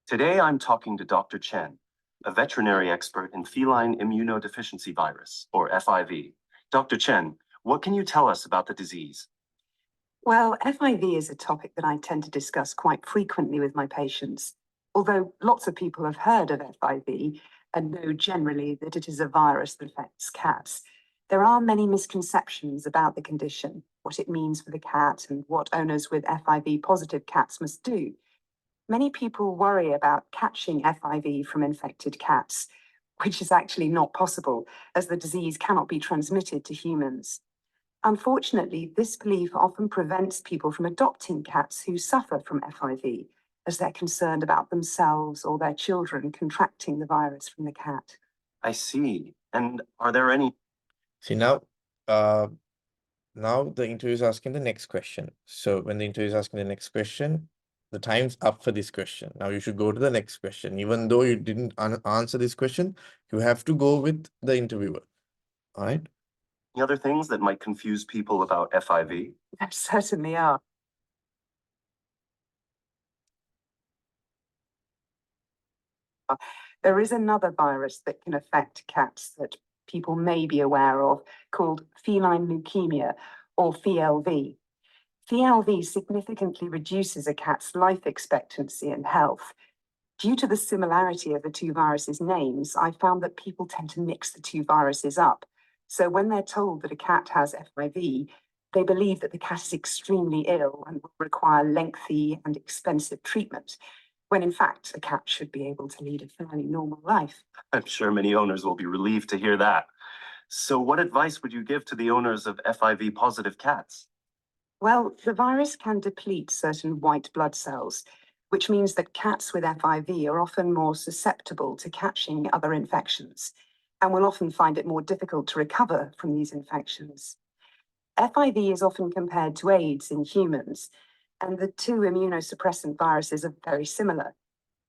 Today, I'm talking to Dr. Chen, a veterinary expert in feline immunodeficiency virus, or FIV. Dr. Chen, what can you tell us about the disease? Well, FIV is a topic that I tend to discuss quite frequently with my patients. Although lots of people have heard of FIV and know generally that it is a virus that affects cats, there are many misconceptions about the condition, what it means for the cat, and what owners with FIV positive cats must do. Many people worry about catching FIV from infected cats, which is actually not possible, as the disease cannot be transmitted to humans. Unfortunately, this belief often prevents people from adopting cats who suffer from FIV, as they're concerned about themselves or their children contracting the virus from the cat. I see. And are there any? See now, now the interviewer is asking the next question. So when the interviewer is asking the next question, the time's up for this question. Now you should go to the next question. Even though you didn't answer this question, you have to go with the interviewer. All right. Any other things that might confuse people about FIV? There certainly are. There is another virus that can affect cats that people may be aware of, called feline leukemia, or VLV. VLV significantly reduces a cat's life expectancy and health. Due to the similarity of the two viruses' names, I found that people tend to mix the two viruses up. So when they're told that a cat has FIV, they believe that the cat is extremely ill and will require lengthy and expensive treatment, when in fact a cat should be able to lead a fairly normal life. I'm sure many owners will be relieved to hear that. So what advice would you give to the owners of FIV positive cats? Well, the virus can deplete certain white blood cells, which means that cats with FIV are often more susceptible to catching other infections and will often find it more difficult to recover from these infections. FIV is often compared to AIDS in humans, and the two immunosuppressant viruses are very similar.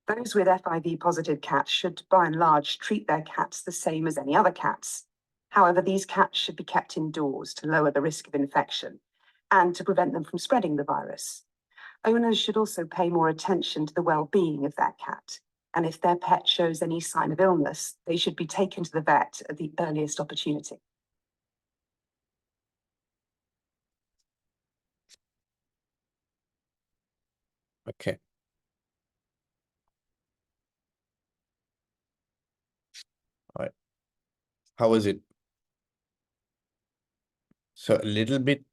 Those with FIV positive cats should, by and large, treat their cats the same as any other cats. However, these cats should be kept indoors to lower the risk of infection and to prevent them from spreading the virus. Owners should also pay more attention to the well-being of their cat, and if their pet shows any sign of illness, they should be taken to the vet at the earliest opportunity. Okay. All right. How was it? So a little bit,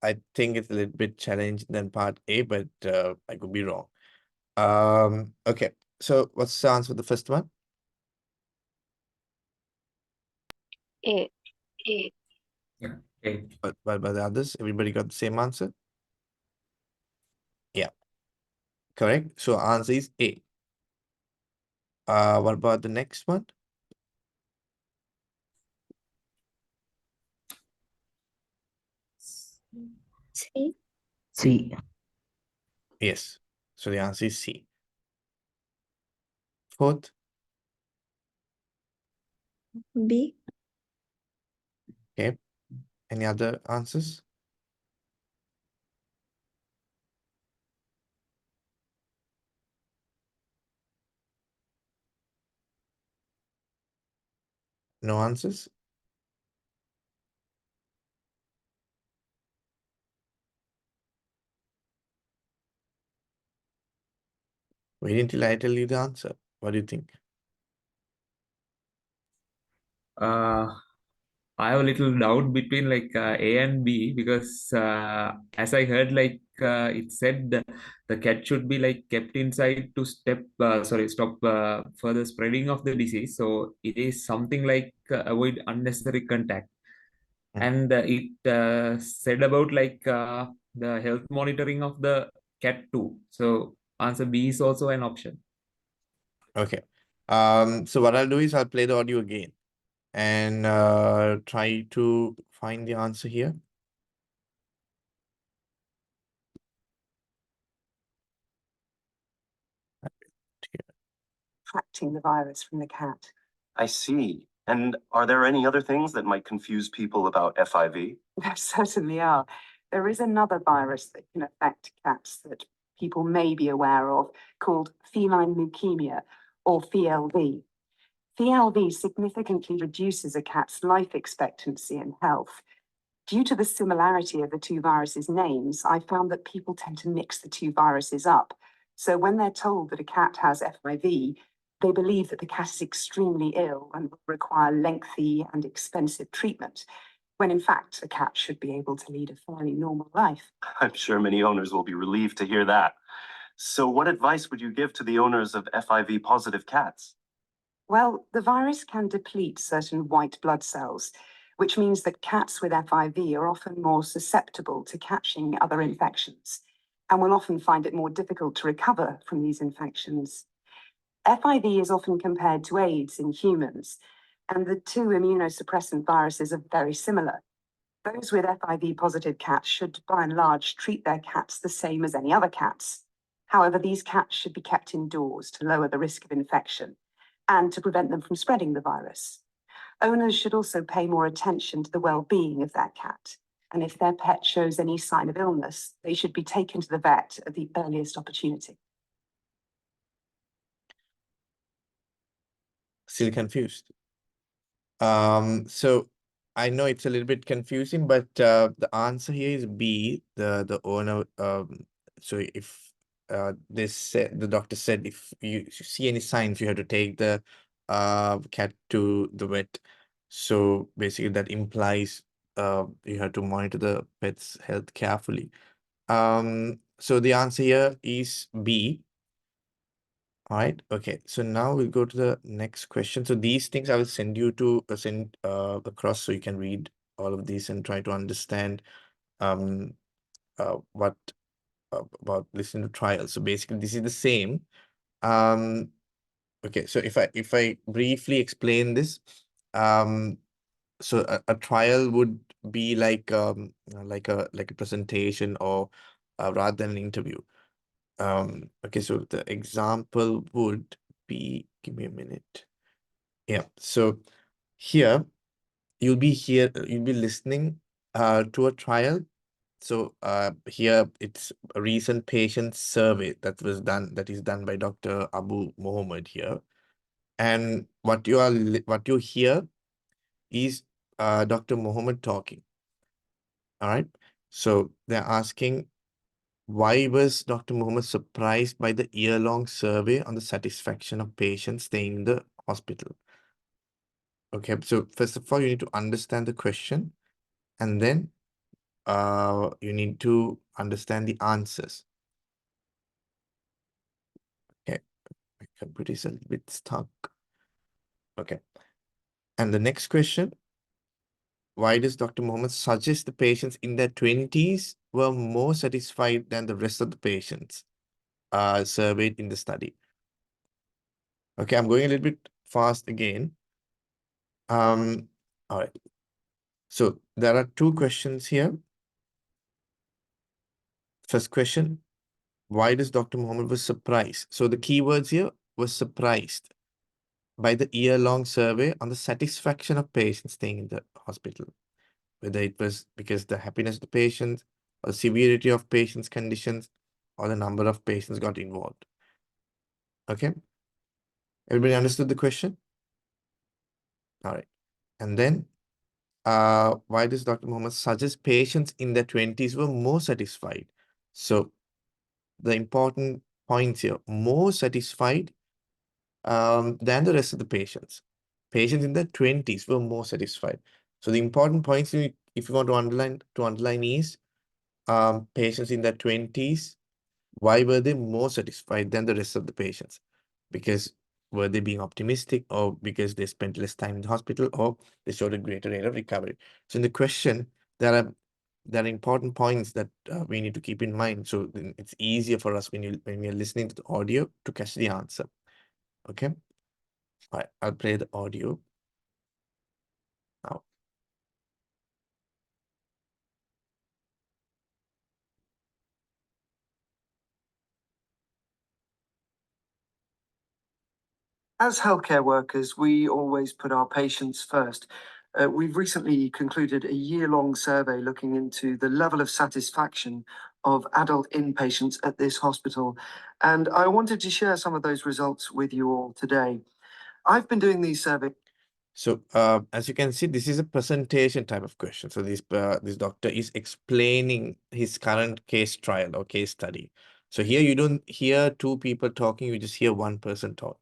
I think it's a little bit challenging than part A, but I could be wrong. Okay. So what's the answer for the first one? A. Yeah. Okay. But by the others, everybody got the same answer? Yeah. Correct. So answer is A. What about the next one? C. C. Yes. So the answer is C. Fourth, B. okay. Any other answers? No answers? Wait until I tell you the answer. What do you think? I have a little doubt between like A and B because as I heard, like it said the cat should be like kept inside to stop further spreading of the disease. So it is something like avoid unnecessary contact. And it said about like the health monitoring of the cat too. So answer B is also an option. Okay. So what I'll do is I'll play the audio again and try to find the answer here. Contracting the virus from the cat. I see. And are there any other things that might confuse people about FIV? There certainly are. There is another virus that can affect cats that people may be aware of, called feline leukemia, or VLV. VLV significantly reduces a cat's life expectancy and health. Due to the similarity of the two viruses' names, I found that people tend to mix the two viruses up. So when they're told that a cat has FIV, they believe that the cat is extremely ill and will require lengthy and expensive treatment, when in fact a cat should be able to lead a fairly normal life. I'm sure many owners will be relieved to hear that. So what advice would you give to the owners of FIV positive cats? Well, the virus can deplete certain white blood cells, which means that cats with FIV are often more susceptible to catching other infections and will often find it more difficult to recover from these infections. FIV is often compared to AIDS in humans, and the two immunosuppressant viruses are very similar. Those with FIV-positive cats should, by and large, treat their cats the same as any other cats. However, these cats should be kept indoors to lower the risk of infection and to prevent them from spreading the virus. Owners should also pay more attention to the well-being of their cat, and if their pet shows any sign of illness, they should be taken to the vet at the earliest opportunity. Still confused? So I know it's a little bit confusing, but the answer here is B, the owner. So if the doctor said if you see any signs, you have to take the cat to the vet. So basically that implies you have to monitor the pet's health carefully. So the answer here is B. All right. Okay. So now we'll go to the next question. So these things I will send you to send across so you can read all of these and try to understand what about listening to trials. So basically this is the same. Okay. So if I briefly explain this, so a trial would be like a presentation or rather than an interview. Okay, so the example would be, give me a minute. Yeah, so here you'll be listening to a trial. So here it's a recent patient survey that is done by Dr. Abu Mohammed here. And what you hear is Dr. Mohammed talking. All right. So they're asking, why was Dr. Mohammed surprised by the year-long survey on the satisfaction of patients staying in the hospital? Okay, so first of all, you need to understand the question, and then you need to understand the answers. Okay, my computer is a bit stuck. Okay, and the next question, why does Dr. Mohammed suggest the patients in their 20s were more satisfied than the rest of the patients surveyed in the study? Okay, I'm going a little bit fast again. All right. So there are two questions here. First question, why does Dr. Mohammed was surprised? So the keywords here was surprised by the year-long survey on the satisfaction of patients staying in the hospital, whether it was because the happiness of the patients or the severity of patients' conditions or the number of patients got involved. Okay. Everybody understood the question? All right. And then why does Dr. Mohammed suggest patients in their 20s were more satisfied? So the important points here, more satisfied than the rest of the patients. Patients in their 20s were more satisfied. So the important points, if you want to underline is patients in their 20s, why were they more satisfied than the rest of the patients? Because were they being optimistic, or because they spent less time in the hospital, or they showed a greater rate of recovery? So in the question, there are important points that we need to keep in mind. So it's easier for us when we are listening to the audio to catch the answer. Okay. All right, I'll play the audio now. As healthcare workers, we always put our patients first. We've recently concluded a year-long survey looking into the level of satisfaction of adult inpatients at this hospital, and I wanted to share some of those results with you all today. I've been doing these surveys. So as you can see, this is a presentation type of question. So this doctor is explaining his current case trial or case study. So here you don't hear two people talking, you just hear one person talking.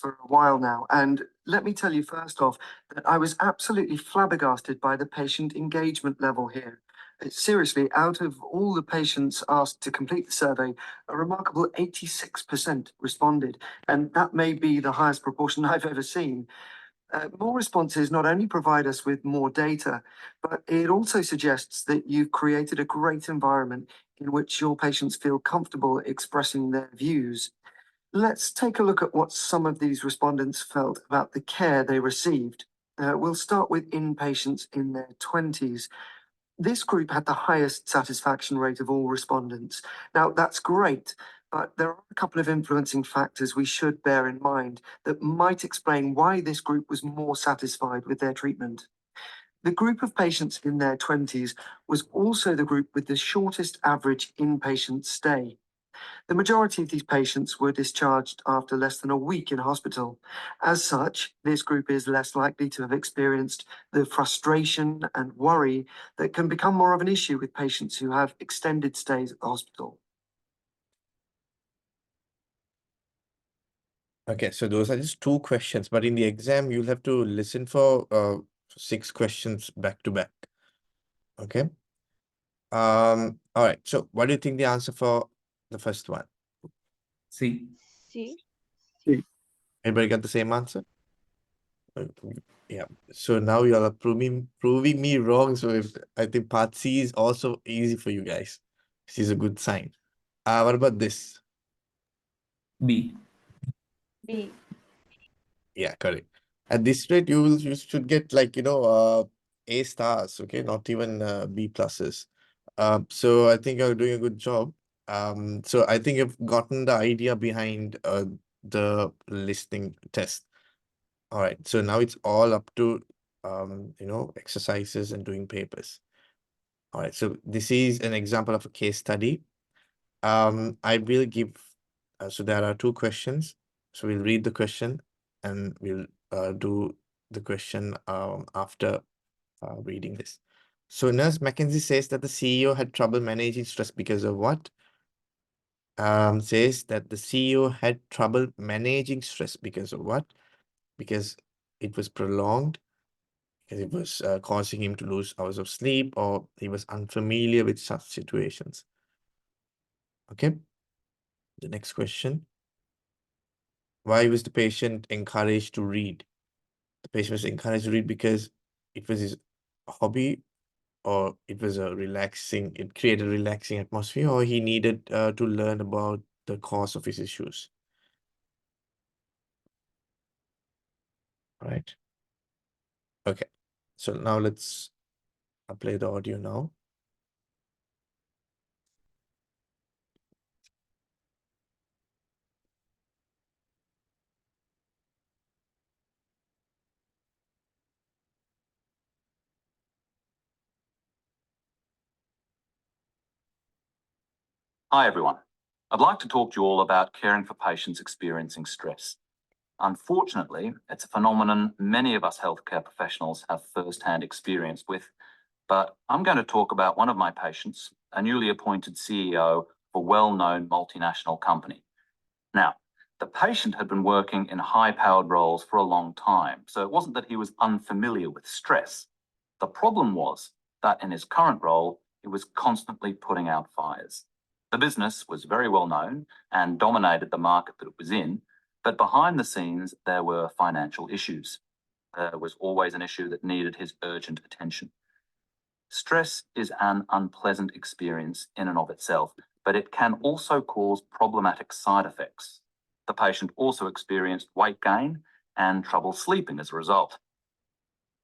For a while now, and let me tell you first off that I was absolutely flabbergasted by the patient engagement level here. Seriously, out of all the patients asked to complete the survey, a remarkable 86% responded, and that may be the highest proportion I've ever seen. More responses not only provide us with more data, but it also suggests that you've created a great environment in which your patients feel comfortable expressing their views. Let's take a look at what some of these respondents felt about the care they received. We'll start with inpatients in their 20s. This group had the highest satisfaction rate of all respondents. Now, that's great, but there are a couple of influencing factors we should bear in mind that might explain why this group was more satisfied with their treatment. The group of patients in their 20s was also the group with the shortest average inpatient stay. The majority of these patients were discharged after less than a week in hospital. As such, this group is less likely to have experienced the frustration and worry that can become more of an issue with patients who have extended stays at the hospital. Okay, so those are just 2 questions, but in the exam, you'll have to listen for 6 questions back to back. Okay. All right. So what do you think the answer for the first one? C. C. Everybody got the same answer? Yeah. So now you are proving me wrong. So if I think part C is also easy for you guys. This is a good sign. What about this? B. B. Yeah, correct. At this rate, you should get like A stars, okay, not even B pluses. So I think you're doing a good job. So I think you've gotten the idea behind the listening test. All right, so now it's all up to exercises and doing papers. All right, so this is an example of a case study. I will give so there are 2 questions. So we'll read the question and we'll do the question after reading this. So Nurse Mackenzie says that the CEO had trouble managing stress because of what? Says that the CEO had trouble managing stress because of what? Because it was prolonged, because it was causing him to lose hours of sleep, or he was unfamiliar with such situations. Okay. The next question. Why was the patient encouraged to read? The patient was encouraged to read because it was his hobby, or it was it created a relaxing atmosphere, or he needed to learn about the cause of his issues. All right. Okay. So now let's play the audio now. Hi, everyone. I'd like to talk to you all about caring for patients experiencing stress. Unfortunately, it's a phenomenon many of us healthcare professionals have first-hand experience with, but I'm going to talk about one of my patients, a newly appointed CEO for a well-known multinational company. Now, the patient had been working in high-powered roles for a long time, so it wasn't that he was unfamiliar with stress. The problem was that in his current role, he was constantly putting out fires. The business was very well known and dominated the market that it was in, but behind the scenes, there were financial issues. There was always an issue that needed his urgent attention. Stress is an unpleasant experience in and of itself, but it can also cause problematic side effects. The patient also experienced weight gain and trouble sleeping as a result.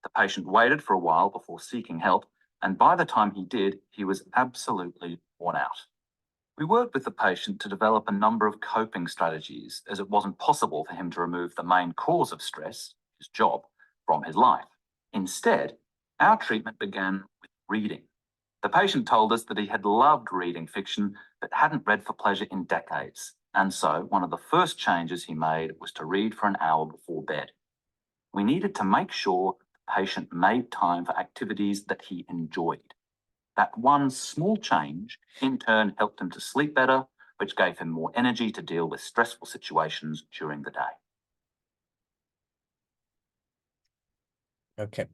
The patient waited for a while before seeking help, and by the time he did, he was absolutely worn out. We worked with the patient to develop a number of coping strategies, as it wasn't possible for him to remove the main cause of stress, his job, from his life. Instead, our treatment began with reading. The patient told us that he had loved reading fiction, but hadn't read for pleasure in decades. And so one of the first changes he made was to read for an hour before bed. We needed to make sure the patient made time for activities that he enjoyed. That one small change, in turn, helped him to sleep better, which gave him more energy to deal with stressful situations during the day. Okay.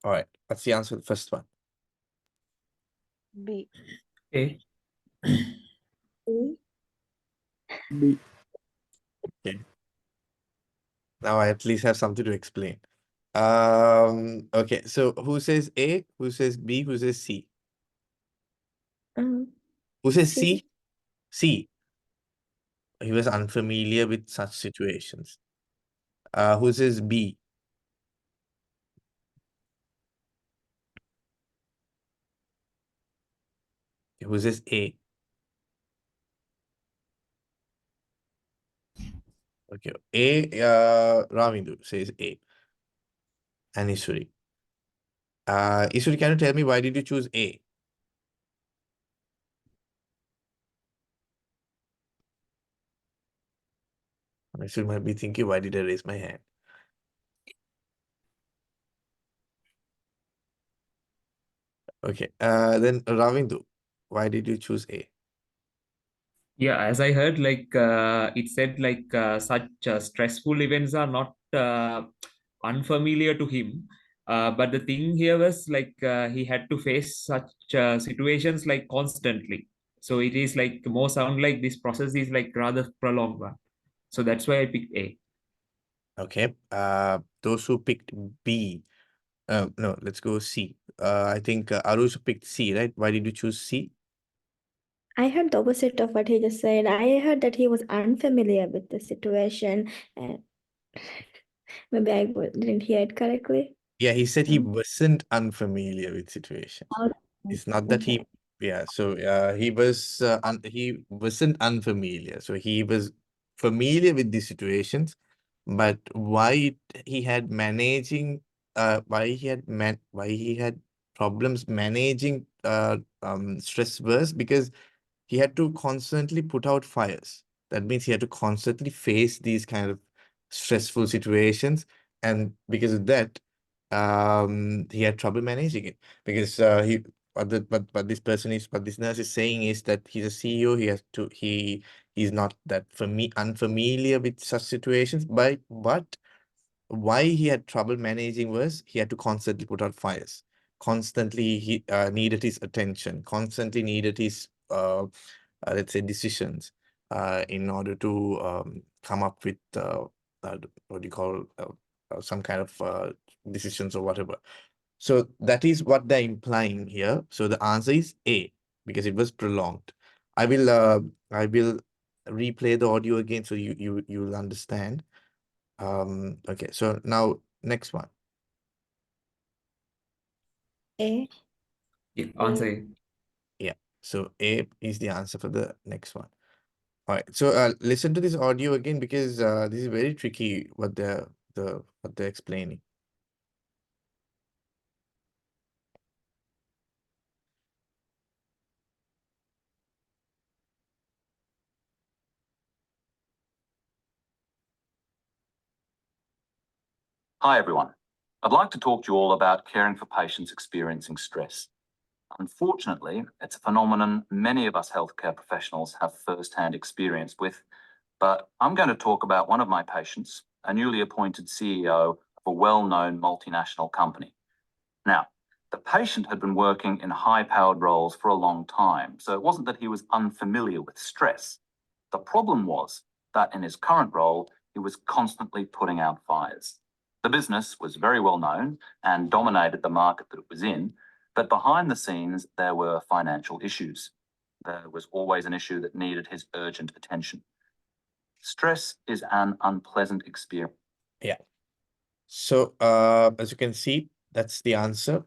All right. What's the answer to the first one? B. A. A. B. Okay. Now I at least have something to explain. Okay, so who says A? Who says B? Who says C? Who says C. C? C. He was unfamiliar with such situations. Who says B? Who says A? Okay, A, Ravindu says A. And Isuri. Isuri, can you tell me why did you choose A? Isuri might be thinking, why did I raise my hand? Okay, then Ravindu, why did you choose A? Yeah, as I heard, like it said, like such stressful events are not unfamiliar to him. But the thing here was like he had to face such situations like constantly. So it is like more sound like this process is like rather prolonged one. So that's why I picked A. Okay, those who picked B, no, let's go C. I think Arush picked C, right? Why did you choose C? I heard the opposite of what he just said. I heard that he was unfamiliar with the situation, and maybe didn't hear it correctly. Yeah, he said he wasn't unfamiliar with situations. Okay. It's not that Okay. he wasn't unfamiliar. So he was familiar with the situations, but why he had problems managing stress was because he had to constantly put out fires. That means he had to constantly face these kind of stressful situations, and because of that, he had trouble managing it. Because he what this nurse is saying is that he's a CEO. He's not that unfamiliar with such situations. But why he had trouble managing was he had to constantly put out fires. Constantly he needed his attention. Constantly needed his let's say decisions in order to come up with what do you call some kind of decisions or whatever. So that is what they're implying here. So the answer is A, because it was prolonged. I will replay the audio again so you will understand. Okay, so now next one. A. Yeah, answer A. Yeah, so A is the answer for the next one. All right, so listen to this audio again because this is very tricky what they're explaining. Hi, everyone. I'd like to talk to you all about caring for patients experiencing stress. Unfortunately, it's a phenomenon many of us healthcare professionals have first-hand experience with, but I'm going to talk about one of my patients, a newly appointed CEO of a well-known multinational company. Now, the patient had been working in high-powered roles for a long time, so it wasn't that he was unfamiliar with stress. The problem was that in his current role, he was constantly putting out fires. The business was very well known and dominated the market that it was in, but behind the scenes, there were financial issues. There was always an issue that needed his urgent attention. Stress is an unpleasant experience. Yeah. So as you can see, that's the answer.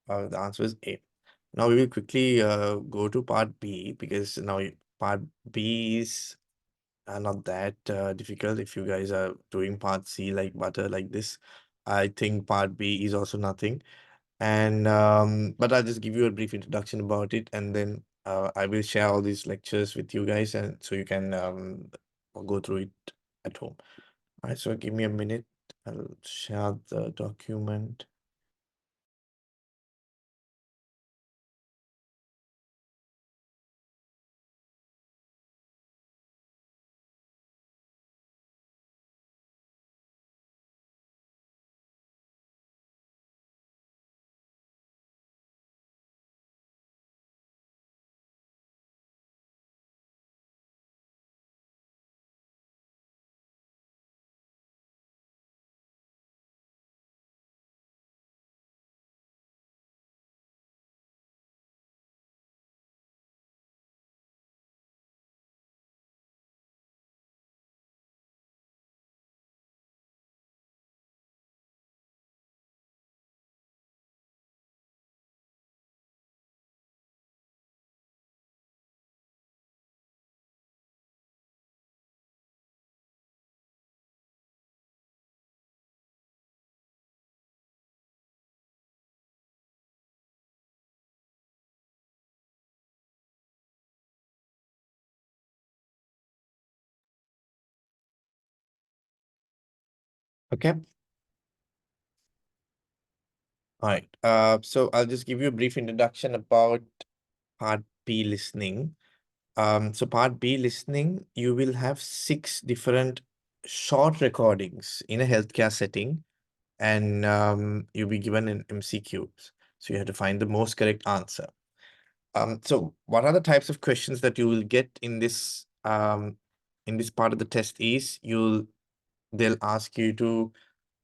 The answer is A. Now we will quickly go to part B because now part B is not that difficult. If you guys are doing part C like butter like this, I think part B is also nothing. And but I'll just give you a brief introduction about it, and then I will share all these lectures with you guys, and so you can go through it at home. All right, so give me a minute. I'll share the document. Okay. All right. So I'll just give you a brief introduction about Part B listening. So Part B listening, you will have 6 different short recordings in a healthcare setting, and you'll be given an MCQs. So you have to find the most correct answer. So what are the types of questions that you will get in this part of the test is they'll ask you to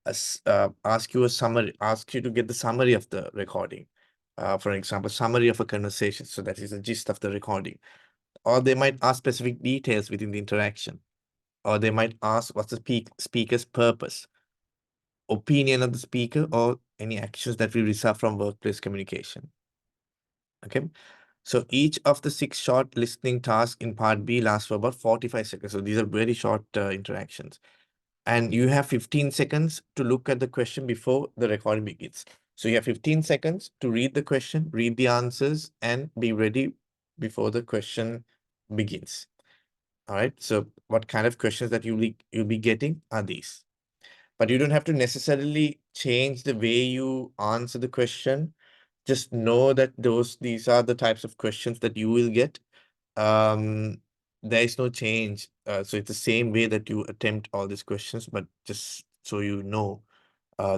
ask you to get the summary of the recording. For example, summary of a conversation. So that is the gist of the recording. Or they might ask specific details within the interaction. Or they might ask what's the speaker's purpose, opinion of the speaker, or any actions that we reserve from workplace communication. Okay. So each of the 6 short listening tasks in Part B lasts for about 45 seconds. So these are very short interactions. And you have 15 seconds to look at the question before the recording begins. So you have 15 seconds to read the question, read the answers, and be ready before the question begins. All right. So what kind of questions that you'll be getting are these. But you don't have to necessarily change the way you answer the question. Just know that these are the types of questions that you will get. There is no change. So it's the same way that you attempt all these questions, but just so you know,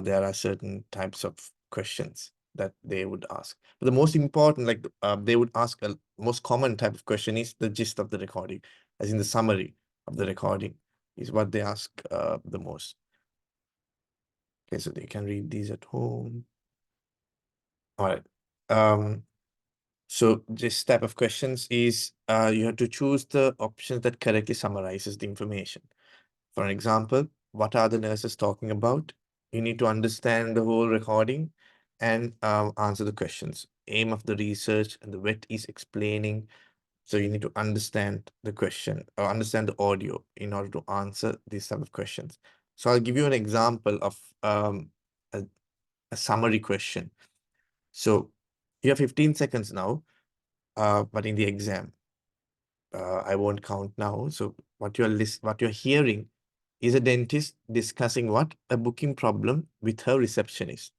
there are certain types of questions that they would ask. But the most important, like they would ask a most common type of question is the gist of the recording, as in the summary of the recording is what they ask the most. Okay, so they can read these at home. All right. So this type of questions is you have to choose the options that correctly summarizes the information. For example, what are the nurses talking about? You need to understand the whole recording and answer the questions. Aim of the research and the WET is explaining. So you need to understand the question or understand the audio in order to answer these type of questions. So I'll give you an example of a summary question. So you have 15 seconds now, but in the exam, I won't count now. So what you're hearing is a dentist discussing what? A booking problem with her receptionist.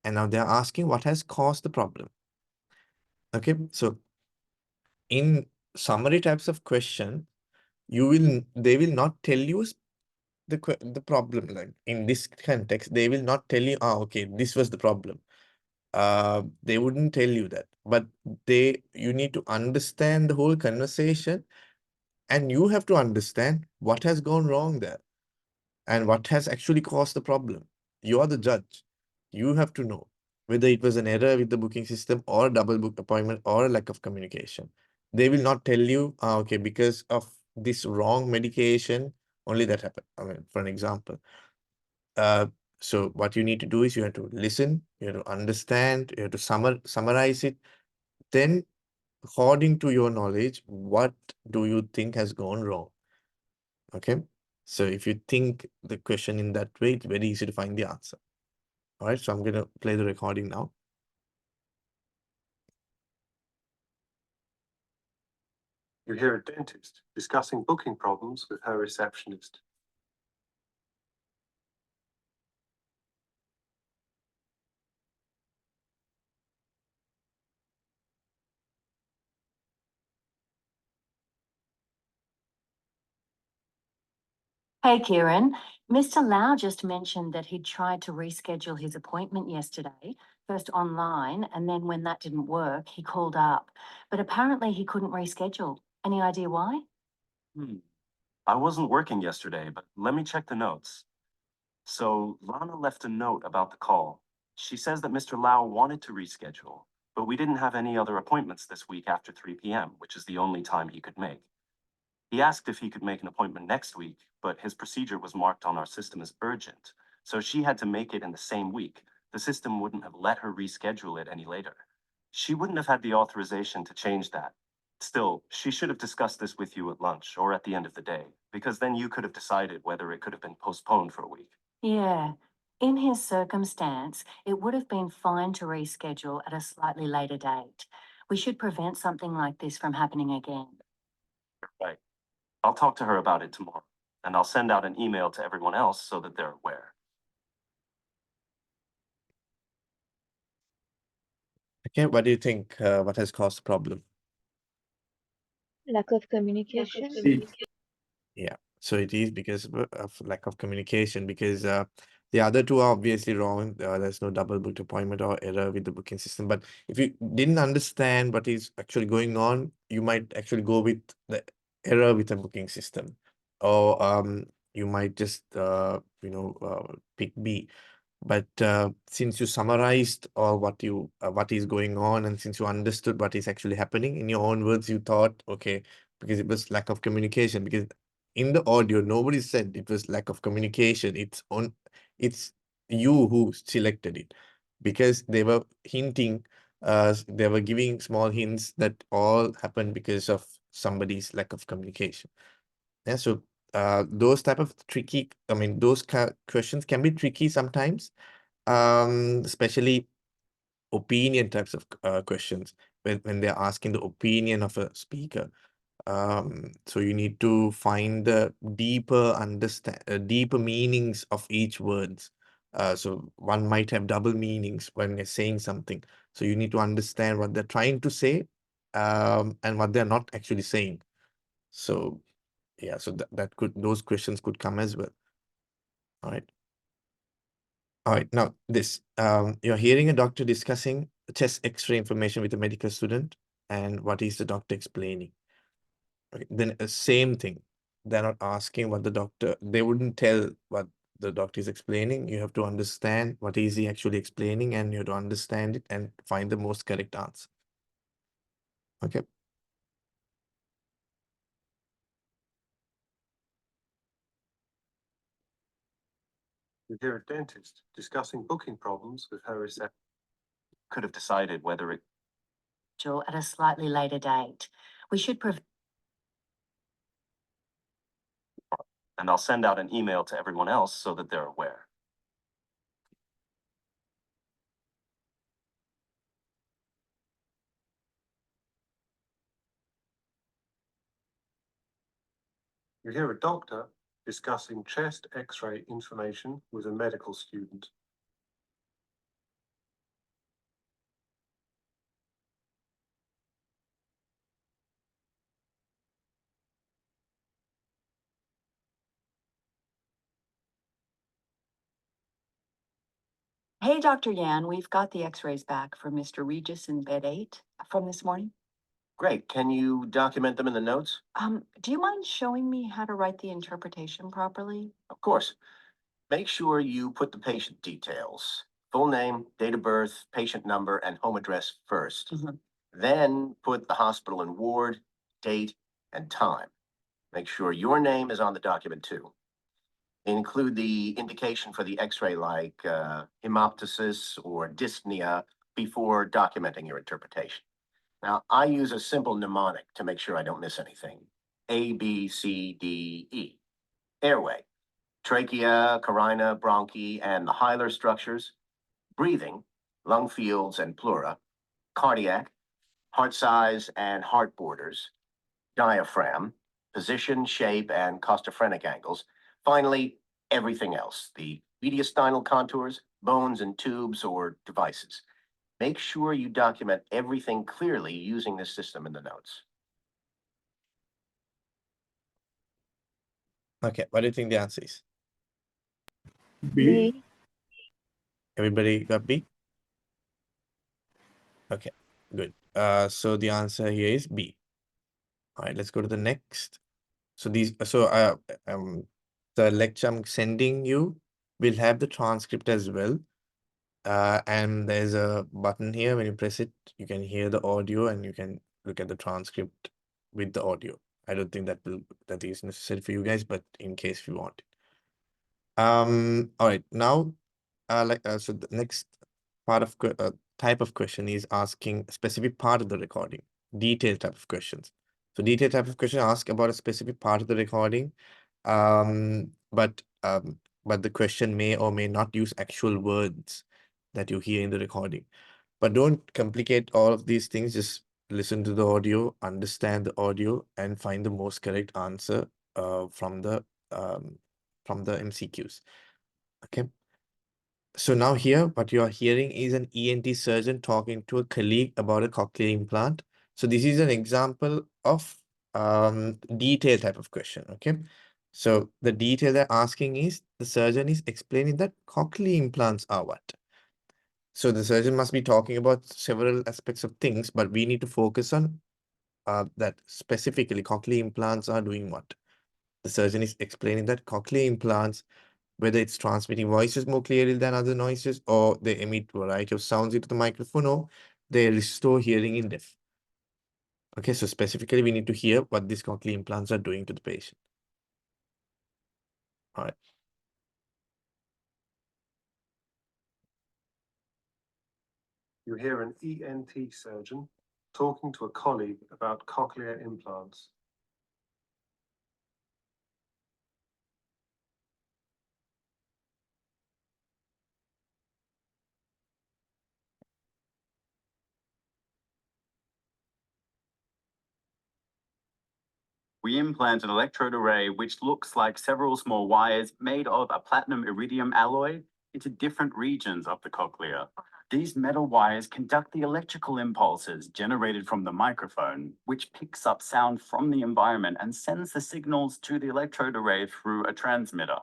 And now they're asking what has caused the problem. Okay, so in summary types of question, they will not tell you the problem. Like in this context, they will not tell you, okay, this was the problem. They wouldn't tell you that, but you need to understand the whole conversation, and you have to understand what has gone wrong there and what has actually caused the problem. You are the judge. You have to know whether it was an error with the booking system or a double book appointment or a lack of communication. They will not tell you, okay, because of this wrong medication, only that happened. I mean, for an example. So what you need to do is you have to listen, you have to understand, you have to summarize it. Then, according to your knowledge, what do you think has gone wrong? Okay. So if you think the question in that way, it's very easy to find the answer. All right. So I'm going to play the recording now. You hear a dentist discussing booking problems with her receptionist. Hey, Kieran. Mr. Lau just mentioned that he'd tried to reschedule his appointment yesterday, first online, and then when that didn't work, he called up. But apparently he couldn't reschedule. Any idea why? I wasn't working yesterday, but let me check the notes. So Lana left a note about the call. She says that Mr. Lau wanted to reschedule, but we didn't have any other appointments this week after 3 p.m., which is the only time he could make. He asked if he could make an appointment next week, but his procedure was marked on our system as urgent, so she had to make it in the same week. The system wouldn't have let her reschedule it any later. She wouldn't have had the authorization to change that. Still, she should have discussed this with you at lunch or at the end of the day, because then you could have decided whether it could have been postponed for a week. Yeah. In his circumstance, it would have been fine to reschedule at a slightly later date. We should prevent something like this from happening again. Right. I'll talk to her about it tomorrow. and I'll send out an email to everyone else so that they're aware. Okay, what do you think? What has caused the problem? Lack of communication. Yeah, so it is because of lack of communication, because the other two are obviously wrong. There's no double booked appointment or error with the booking system. But if you didn't understand what is actually going on, you might actually go with the error with the booking system, or you might just pick B. But since you summarized all what is going on, and since you understood what is actually happening in your own words, you thought, okay, because it was lack of communication. Because in the audio, nobody said it was lack of communication. It's you who selected it, because they were hinting, they were giving small hints that all happened because of somebody's lack of communication. Yeah, so those type of tricky, I mean, those questions can be tricky sometimes, especially opinion types of questions when they're asking the opinion of a speaker. So you need to find the deeper meanings of each words. So one might have double meanings when they're saying something. So you need to understand what they're trying to say, and what they're not actually saying. So yeah, so those questions could come as well. All right. All right, now this, you're hearing a doctor discussing chest X-ray information with a medical student, and what is the doctor explaining? Okay, then same thing. They're not asking what they wouldn't tell what the doctor is explaining. You have to understand what is he actually explaining, and you have to understand it and find the most correct answer. Okay. We hear a dentist discussing booking problems with her reception. Could have decided whether it At a slightly later date. We should And I'll send out an email to everyone else so that they're aware. You hear a doctor discussing chest X-ray information with a medical student. Hey, Dr. Yan, we've got the x-rays back for Mr. Regis in bed 8 from this morning. Great. Can you document them in the notes? Do you mind showing me how to write the interpretation properly? Of course. Make sure you put the patient details, full name, date of birth, patient number, and home address first. Then put the hospital and ward, date, and time. Make sure your name is on the document too. Include the indication for the x-ray like hemoptysis or dyspnea before documenting your interpretation. Now, I use a simple mnemonic to make sure I don't miss anything. A, B, C, D, E. Airway, trachea, carina, bronchi, and the hilar structures. Breathing, lung fields and pleura. Cardiac, heart size and heart borders. Diaphragm, position, shape, and costophrenic angles. Finally, everything else, the mediastinal contours, bones and tubes or devices. Make sure you document everything clearly using this system in the notes. Okay, what do you think the answer is? B. Everybody got B? Okay, good. So the answer here is B. All right, let's go to the next. So the lecture I'm sending you will have the transcript as well. And there's a button here. When you press it, you can hear the audio and you can look at the transcript with the audio. I don't think that is necessary for you guys, but in case you want it. All right, now, so the next part of type of question is asking a specific part of the recording, detailed type of questions. So detailed type of question ask about a specific part of the recording, but the question may or may not use actual words that you hear in the recording. But don't complicate all of these things. Just listen to the audio, understand the audio, and find the most correct answer from the from the MCQs. Okay. So now here, what you are hearing is an ENT surgeon talking to a colleague about a cochlear implant. So this is an example of detail type of question. Okay. So the detail they're asking is the surgeon is explaining that cochlear implants are what. So the surgeon must be talking about several aspects of things, but we need to focus on that specifically cochlear implants are doing what. The surgeon is explaining that cochlear implants, whether it's transmitting voices more clearly than other noises, or they emit a variety of sounds into the microphone, or they restore hearing in deaf. Okay, so specifically we need to hear what these cochlear implants are doing to the patient. All right. You hear an ENT surgeon talking to a colleague about cochlear implants. We implant an electrode array which looks like several small wires made of a platinum iridium alloy into different regions of the cochlea. These metal wires conduct the electrical impulses generated from the microphone, which picks up sound from the environment and sends the signals to the electrode array through a transmitter.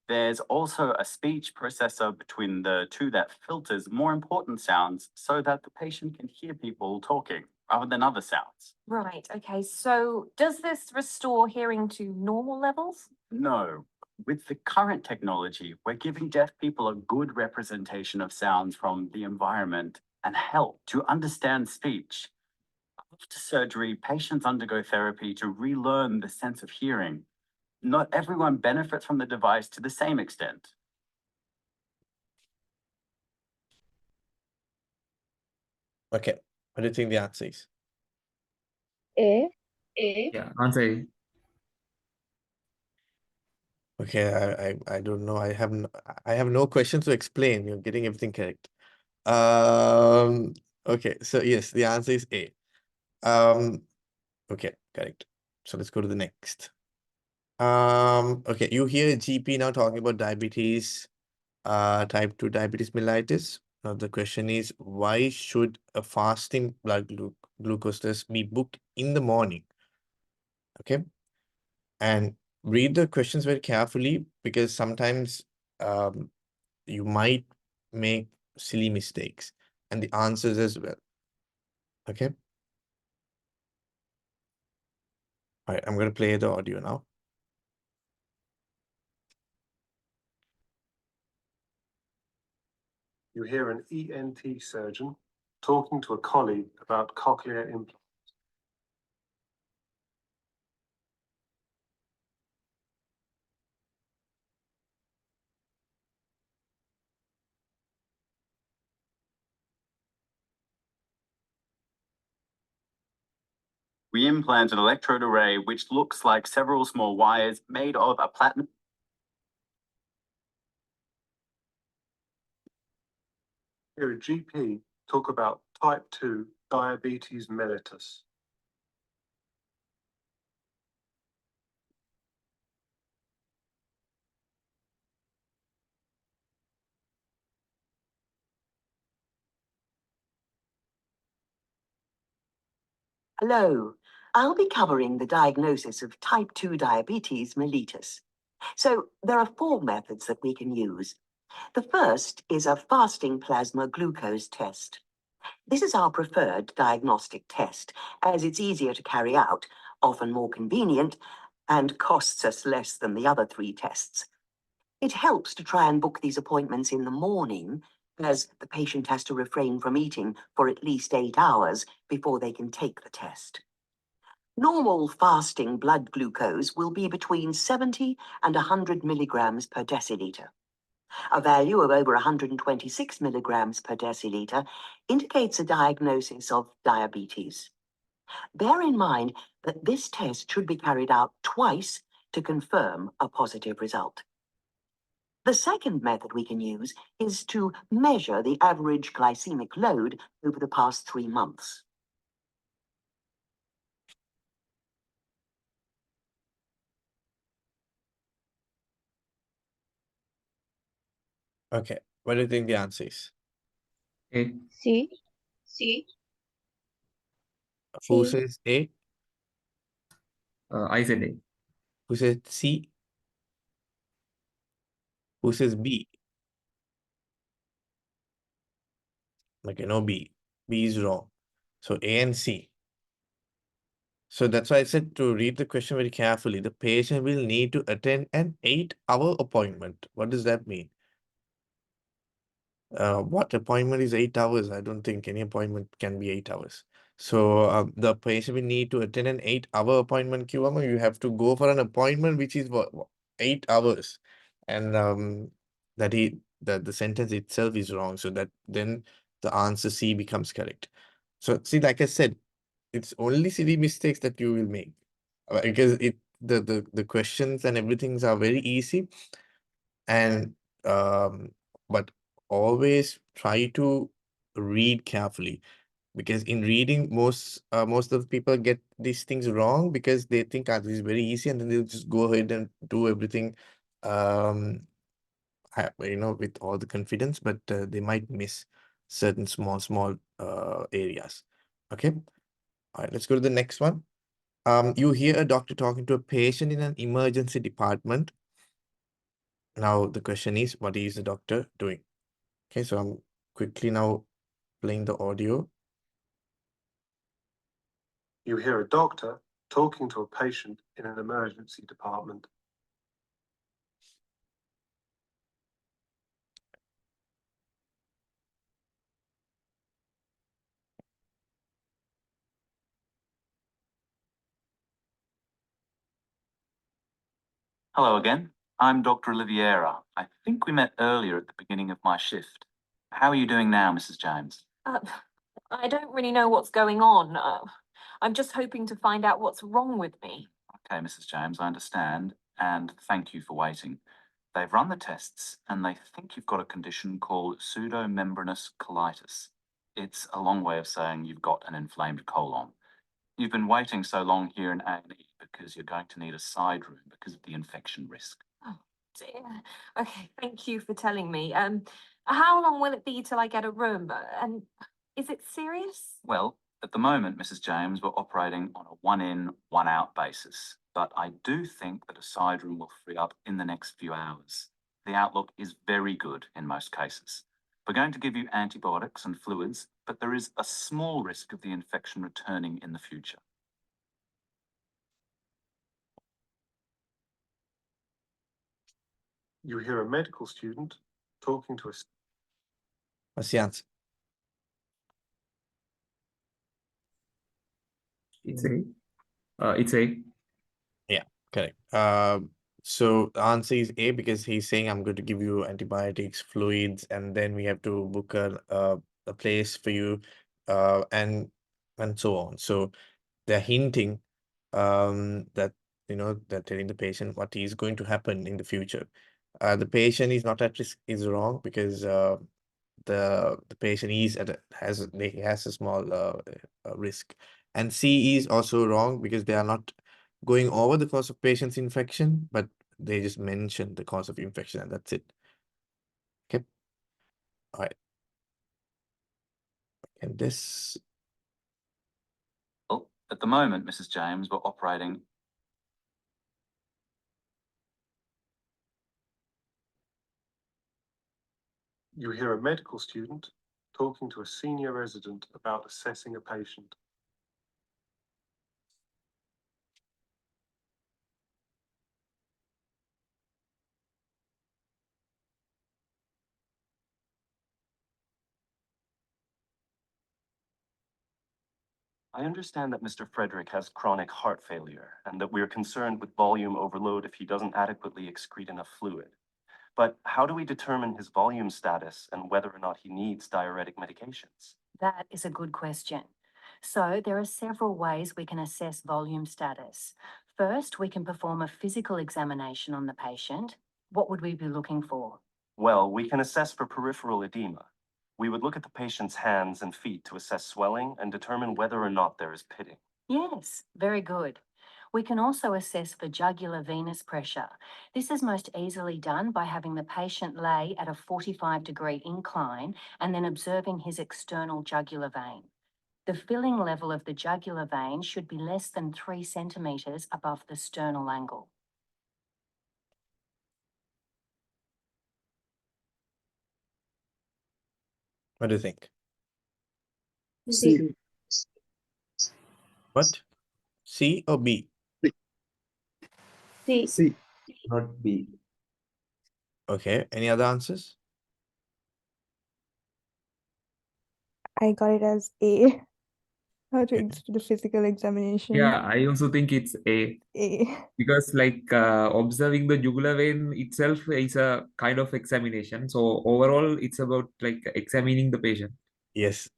There's also a speech processor between the two that filters more important sounds so that the patient can hear people talking rather than other sounds. Right, okay. So does this restore hearing to normal levels? No. With the current technology, we're giving deaf people a good representation of sounds from the environment and help to understand speech. After surgery, patients undergo therapy to relearn the sense of hearing. Not everyone benefits from the device to the same extent. Okay, what do you think the answer is? A. Yeah, answer A. Okay, I don't know. I have no questions to explain. You're getting everything correct. Okay, so yes, the answer is A. Okay, correct. So let's go to the next. Okay, you hear a GP now talking about diabetes, type 2 diabetes mellitus. Now the question is, why should a fasting blood glucose test be booked in the morning? Okay, and read the questions very carefully, because sometimes you might make silly mistakes, and the answers as well. Okay. All right, I'm going to play the audio now. You hear an ENT surgeon talking to a colleague about cochlear implants. We implant an electrode array which looks like several small wires made of a platinum. Hear a GP talk about type 2 diabetes mellitus. Hello, I'll be covering the diagnosis of type 2 diabetes mellitus. So there are 4 methods that we can use. The first is a fasting plasma glucose test. This is our preferred diagnostic test, as it's easier to carry out, often more convenient, and costs us less than the other 3 tests. It helps to try and book these appointments in the morning, as the patient has to refrain from eating for at least 8 hours before they can take the test. Normal fasting blood glucose will be between 70 and 100 milligrams per deciliter. A value of over 126 milligrams per deciliter indicates a diagnosis of diabetes. Bear in mind that this test should be carried out twice to confirm a positive result. The second method we can use is to measure the average glycemic load over the past 3 months. Okay, what do you think the answer is? A. C. Who C. says A? I said A. Who says C? Who says B? Okay, no B. B is wrong. So A and C. So that's why I said to read the question very carefully. The patient will need to attend an 8-hour appointment. What does that mean? What appointment is 8 hours? I don't think any appointment can be 8 hours. So the patient will need to attend an 8-hour appointment. QM, you have to go for an appointment which is what 8 hours, and the sentence itself is wrong. So that then the answer C becomes correct. So see, like I said, it's only silly mistakes that you will make because the questions and everything are very easy, and but always try to read carefully, because in reading most of the people get these things wrong because they think this is very easy, and then they'll just go ahead and do everything with all the confidence, but they might miss certain small areas. Okay, all right, let's go to the next one. You hear a doctor talking to a patient in an emergency department. Now the question is, what is the doctor doing? Okay, so I'm quickly now playing the audio. You hear a doctor talking to a patient in an emergency department. Hello again. I'm Dr. Oliveira. I think we met earlier at the beginning of my shift. How are you doing now, Mrs. James? I don't really know what's going on. I'm just hoping to find out what's wrong with me. Okay, Mrs. James, I understand, and thank you for waiting. They've run the tests, and they think you've got a condition called pseudomembranous colitis. It's a long way of saying you've got an inflamed colon. You've been waiting so long here in A&E because you're going to need a side room because of the infection risk. Oh dear. Okay, thank you for telling me. How long will it be till I get a room? And is it serious? Well, at the moment, Mrs. James, we're operating on a one-in, one-out basis, but I do think that a side room will free up in the next few hours. The outlook is very good in most cases. We're going to give you antibiotics and fluids, but there is a small risk of the infection returning in the future. You hear a medical student talking to a... What's the answer? It's A. It's A. Yeah, correct. So the answer is A, because he's saying I'm going to give you antibiotics, fluids, and then we have to book a place for you, and so on. So they're hinting that they're telling the patient what is going to happen in the future. The patient is not at risk is wrong, because the patient is he has a small risk, and C is also wrong because they are not going over the cause of patient's infection, but they just mention the cause of infection and that's it. Okay, all right, and this... Well, at the moment, Mrs. James, we're operating... You hear a medical student talking to a senior resident about assessing a patient. I understand that Mr. Frederick has chronic heart failure and that we're concerned with volume overload if he doesn't adequately excrete enough fluid. But how do we determine his volume status and whether or not he needs diuretic medications? That is a good question. So there are several ways we can assess volume status. First, we can perform a physical examination on the patient. What would we be looking for? Well, we can assess for peripheral edema. We would look at the patient's hands and feet to assess swelling and determine whether or not there is pitting. Yes, very good. We can also assess for jugular venous pressure. This is most easily done by having the patient lay at a 45-degree incline and then observing his external jugular vein. The filling level of the jugular vein should be less than 3 centimetres above the sternal angle. What do you think? C. What? C or B? C. C. Not B. Okay, any other answers? I got it as A. How to Okay. do the physical examination. Yeah, I also think it's A. A. Because like observing the jugular vein itself is a kind of examination. So overall, it's about like examining the patient. Yes,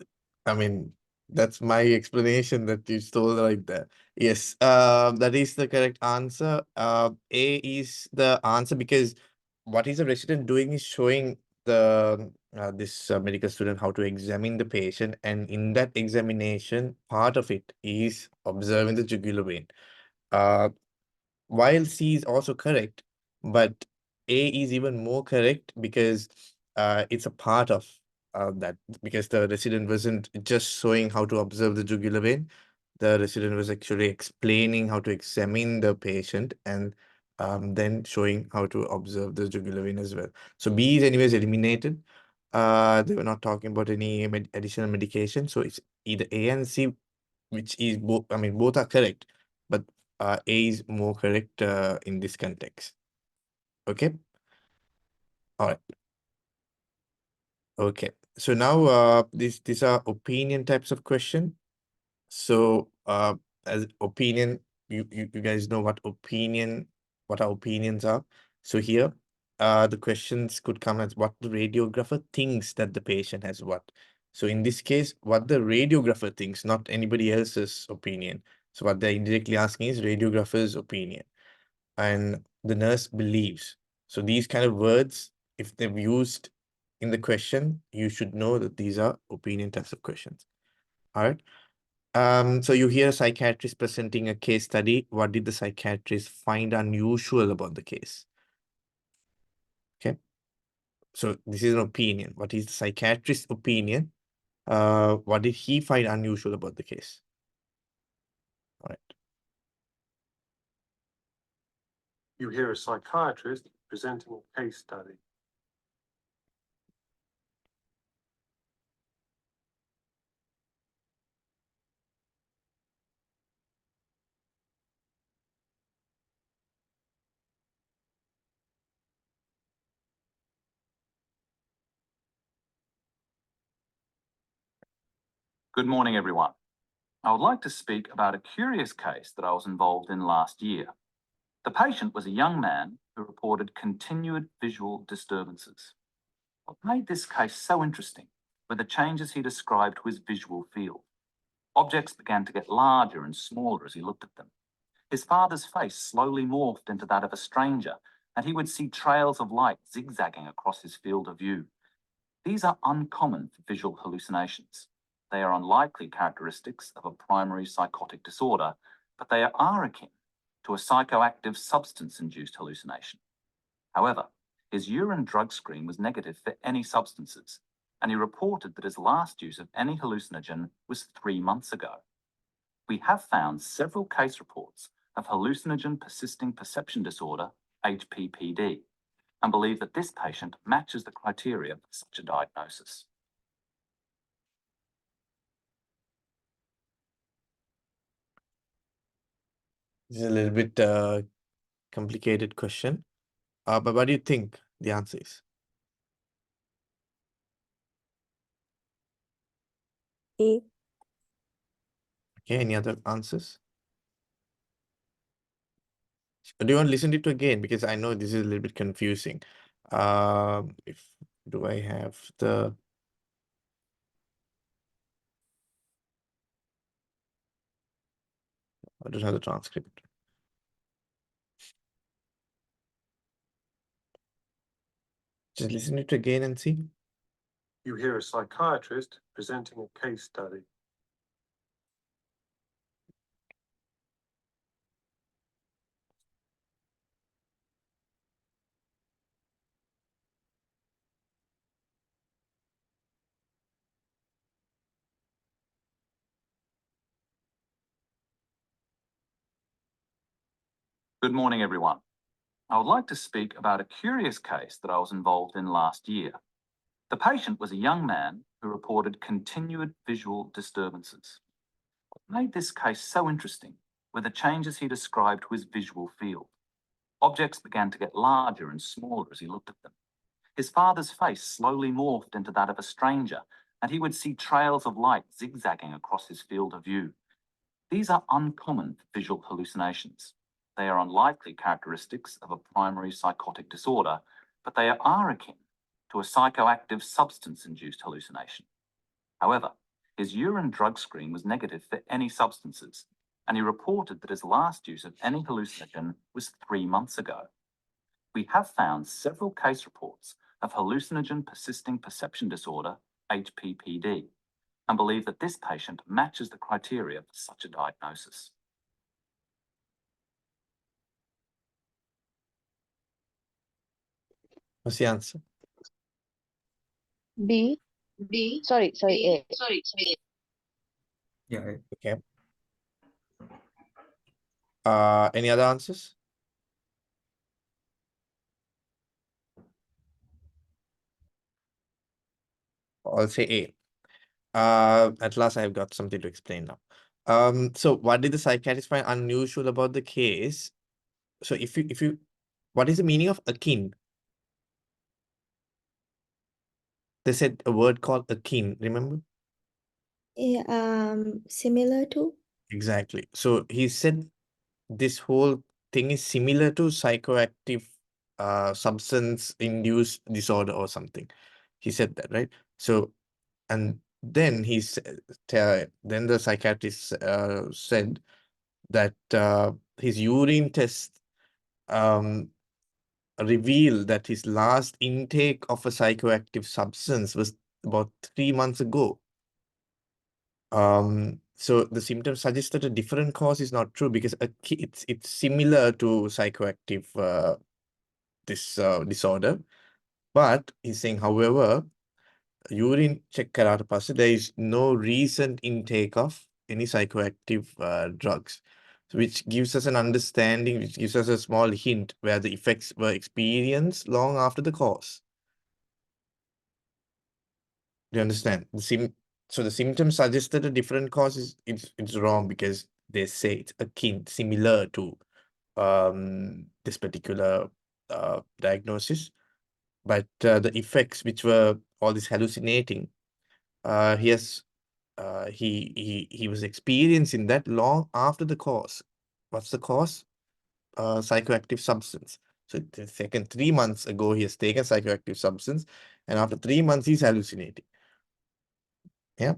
I mean, that's my explanation that you stole right there. Yes, that is the correct answer. A is the answer because what is the resident doing is showing the this medical student how to examine the patient, and in that examination, part of it is observing the jugular vein. Uh, while C is also correct, but A is even more correct because it's a part of that, because the resident wasn't just showing how to observe the jugular vein. The resident was actually explaining how to examine the patient and then showing how to observe the jugular vein as well. So B is anyways eliminated. They were not talking about any additional medication. So it's either A and C, which is both, I mean, both are correct, but A is more correct in this context. Okay. All right. Okay. So now these are opinion types of question. So as opinion, you guys know what our opinions are. So here the questions could come as what the radiographer thinks that the patient has what. So in this case, what the radiographer thinks, not anybody else's opinion. So what they're indirectly asking is radiographer's opinion. And the nurse believes. So these kind of words, if they're used in the question, you should know that these are opinion types of questions. All right. So you hear a psychiatrist presenting a case study. What did the psychiatrist find unusual about the case? Okay. So this is an opinion. What is the psychiatrist's opinion? What did he find unusual about the case? All right. You hear a psychiatrist presenting a case study. Good morning, everyone. I would like to speak about a curious case that I was involved in last year. The patient was a young man who reported continued visual disturbances. What made this case so interesting were the changes he described to his visual field. Objects began to get larger and smaller as he looked at them. His father's face slowly morphed into that of a stranger, and he would see trails of light zigzagging across his field of view. These are uncommon for visual hallucinations. They are unlikely characteristics of a primary psychotic disorder, but they are akin to a psychoactive substance-induced hallucination. However, his urine drug screen was negative for any substances, and he reported that his last use of any hallucinogen was 3 months ago. We have found several case reports of hallucinogen persisting perception disorder, HPPD, and believe that this patient matches the criteria for such a diagnosis. This is a little bit complicated question. But what do you think the answer is? A. Okay, any other answers? Do you want to listen to it again? Because I know this is a little bit confusing. If do I have the I don't have the transcript. Just listen to it again and see. You hear a psychiatrist presenting a case study. Good morning, everyone. I would like to speak about a curious case that I was involved in last year. The patient was a young man who reported continued visual disturbances. What made this case so interesting were the changes he described to his visual field. Objects began to get larger and smaller as he looked at them. His father's face slowly morphed into that of a stranger, and he would see trails of light zigzagging across his field of view. These are uncommon visual hallucinations. They are unlikely characteristics of a primary psychotic disorder, but they are akin to a psychoactive substance-induced hallucination. However, his urine drug screen was negative for any substances, and he reported that his last use of any hallucinogen was 3 months ago. We have found several case reports of hallucinogen persisting perception disorder, HPPD, and believe that this patient matches the criteria for such a diagnosis. What's the answer? B. Sorry, A. Yeah. Okay. Any other answers? I'll say A. At last I've got something to explain now. So what did the psychiatrist find unusual about the case? So what is the meaning of akin? They said a word called akin, remember? Yeah, similar to. Exactly. So he said this whole thing is similar to psychoactive substance induced disorder or something. He said that, right? So, and then then the psychiatrist said that his urine test revealed that his last intake of a psychoactive substance was about 3 months ago. So the symptoms suggest that a different cause is not true because it's similar to psychoactive disorder, but he's saying, however, urine check karata passe, there is no recent intake of any psychoactive drugs, which gives us an understanding, which gives us a small hint where the effects were experienced long after the cause. Do you understand? So the symptoms suggested a different cause is it's wrong because they say it's akin, similar to this particular diagnosis, but the effects which were all this hallucinating, he was experiencing that long after the cause. What's the cause? Psychoactive substance. So the second 3 months ago he has taken psychoactive substance, and after 3 months he's hallucinating. Yeah.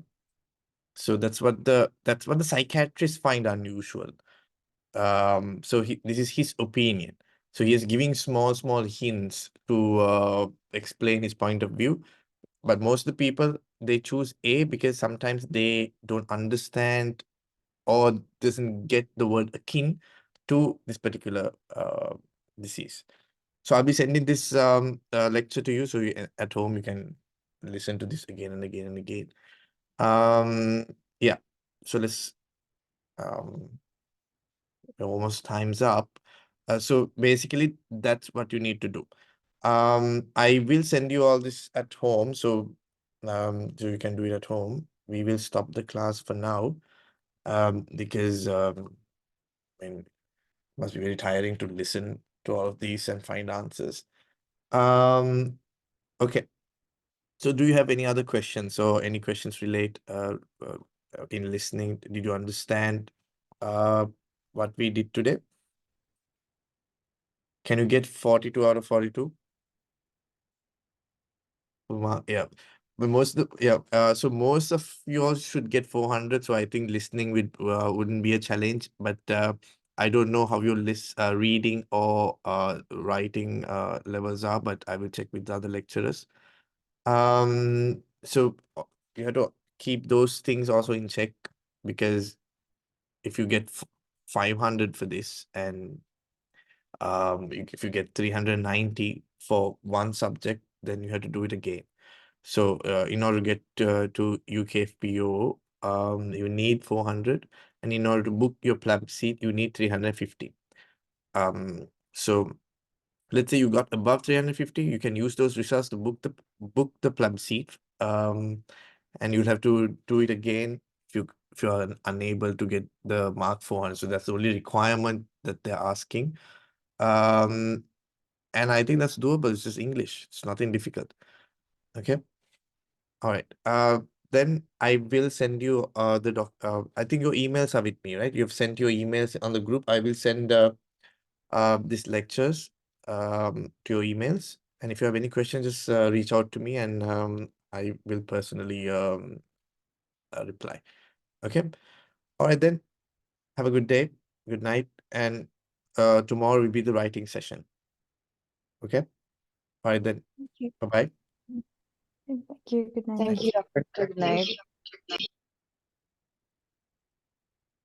So that's what the psychiatrists find unusual. So this is his opinion. So he is giving small hints to explain his point of view. But most of the people, they choose A because sometimes they don't understand or doesn't get the word akin to this particular disease. So I'll be sending this lecture to you, so at home you can listen to this again and again and again. Yeah, so let's almost time's up. So basically that's what you need to do. I will send you all this at home, so so you can do it at home. We will stop the class for now, because I mean, it must be very tiring to listen to all of these and find answers. Okay. So do you have any other questions or any questions relate in listening? Did you understand what we did today? Can you get 42 out of 42? Yeah. But so most of you all should get 400. So I think listening wouldn't be a challenge. But I don't know how your reading or writing levels are, but I will check with the other lecturers. So you have to keep those things also in check, because if you get 500 for this, and if you get 390 for one subject, then you have to do it again. So in order to get to UKFPO, you need 400, and in order to book your PLAB seat, you need 350. So let's say you got above 350, you can use those results to book the pleb seat. And you'll have to do it again if you're unable to get the mark 400. So that's the only requirement that they're asking. And I think that's doable. It's just English. It's nothing difficult. Okay. All right. Then I will send you I think your emails are with me, right? You've sent your emails on the group. I will send these lectures to your emails. And if you have any questions, just reach out to me and I will personally reply. Okay. All right then. Have a good day. Good night. And tomorrow will be the writing session. Okay. All right then. Thank you. Bye-bye. Thank you. Good night. Thank you, Doctor. Good night.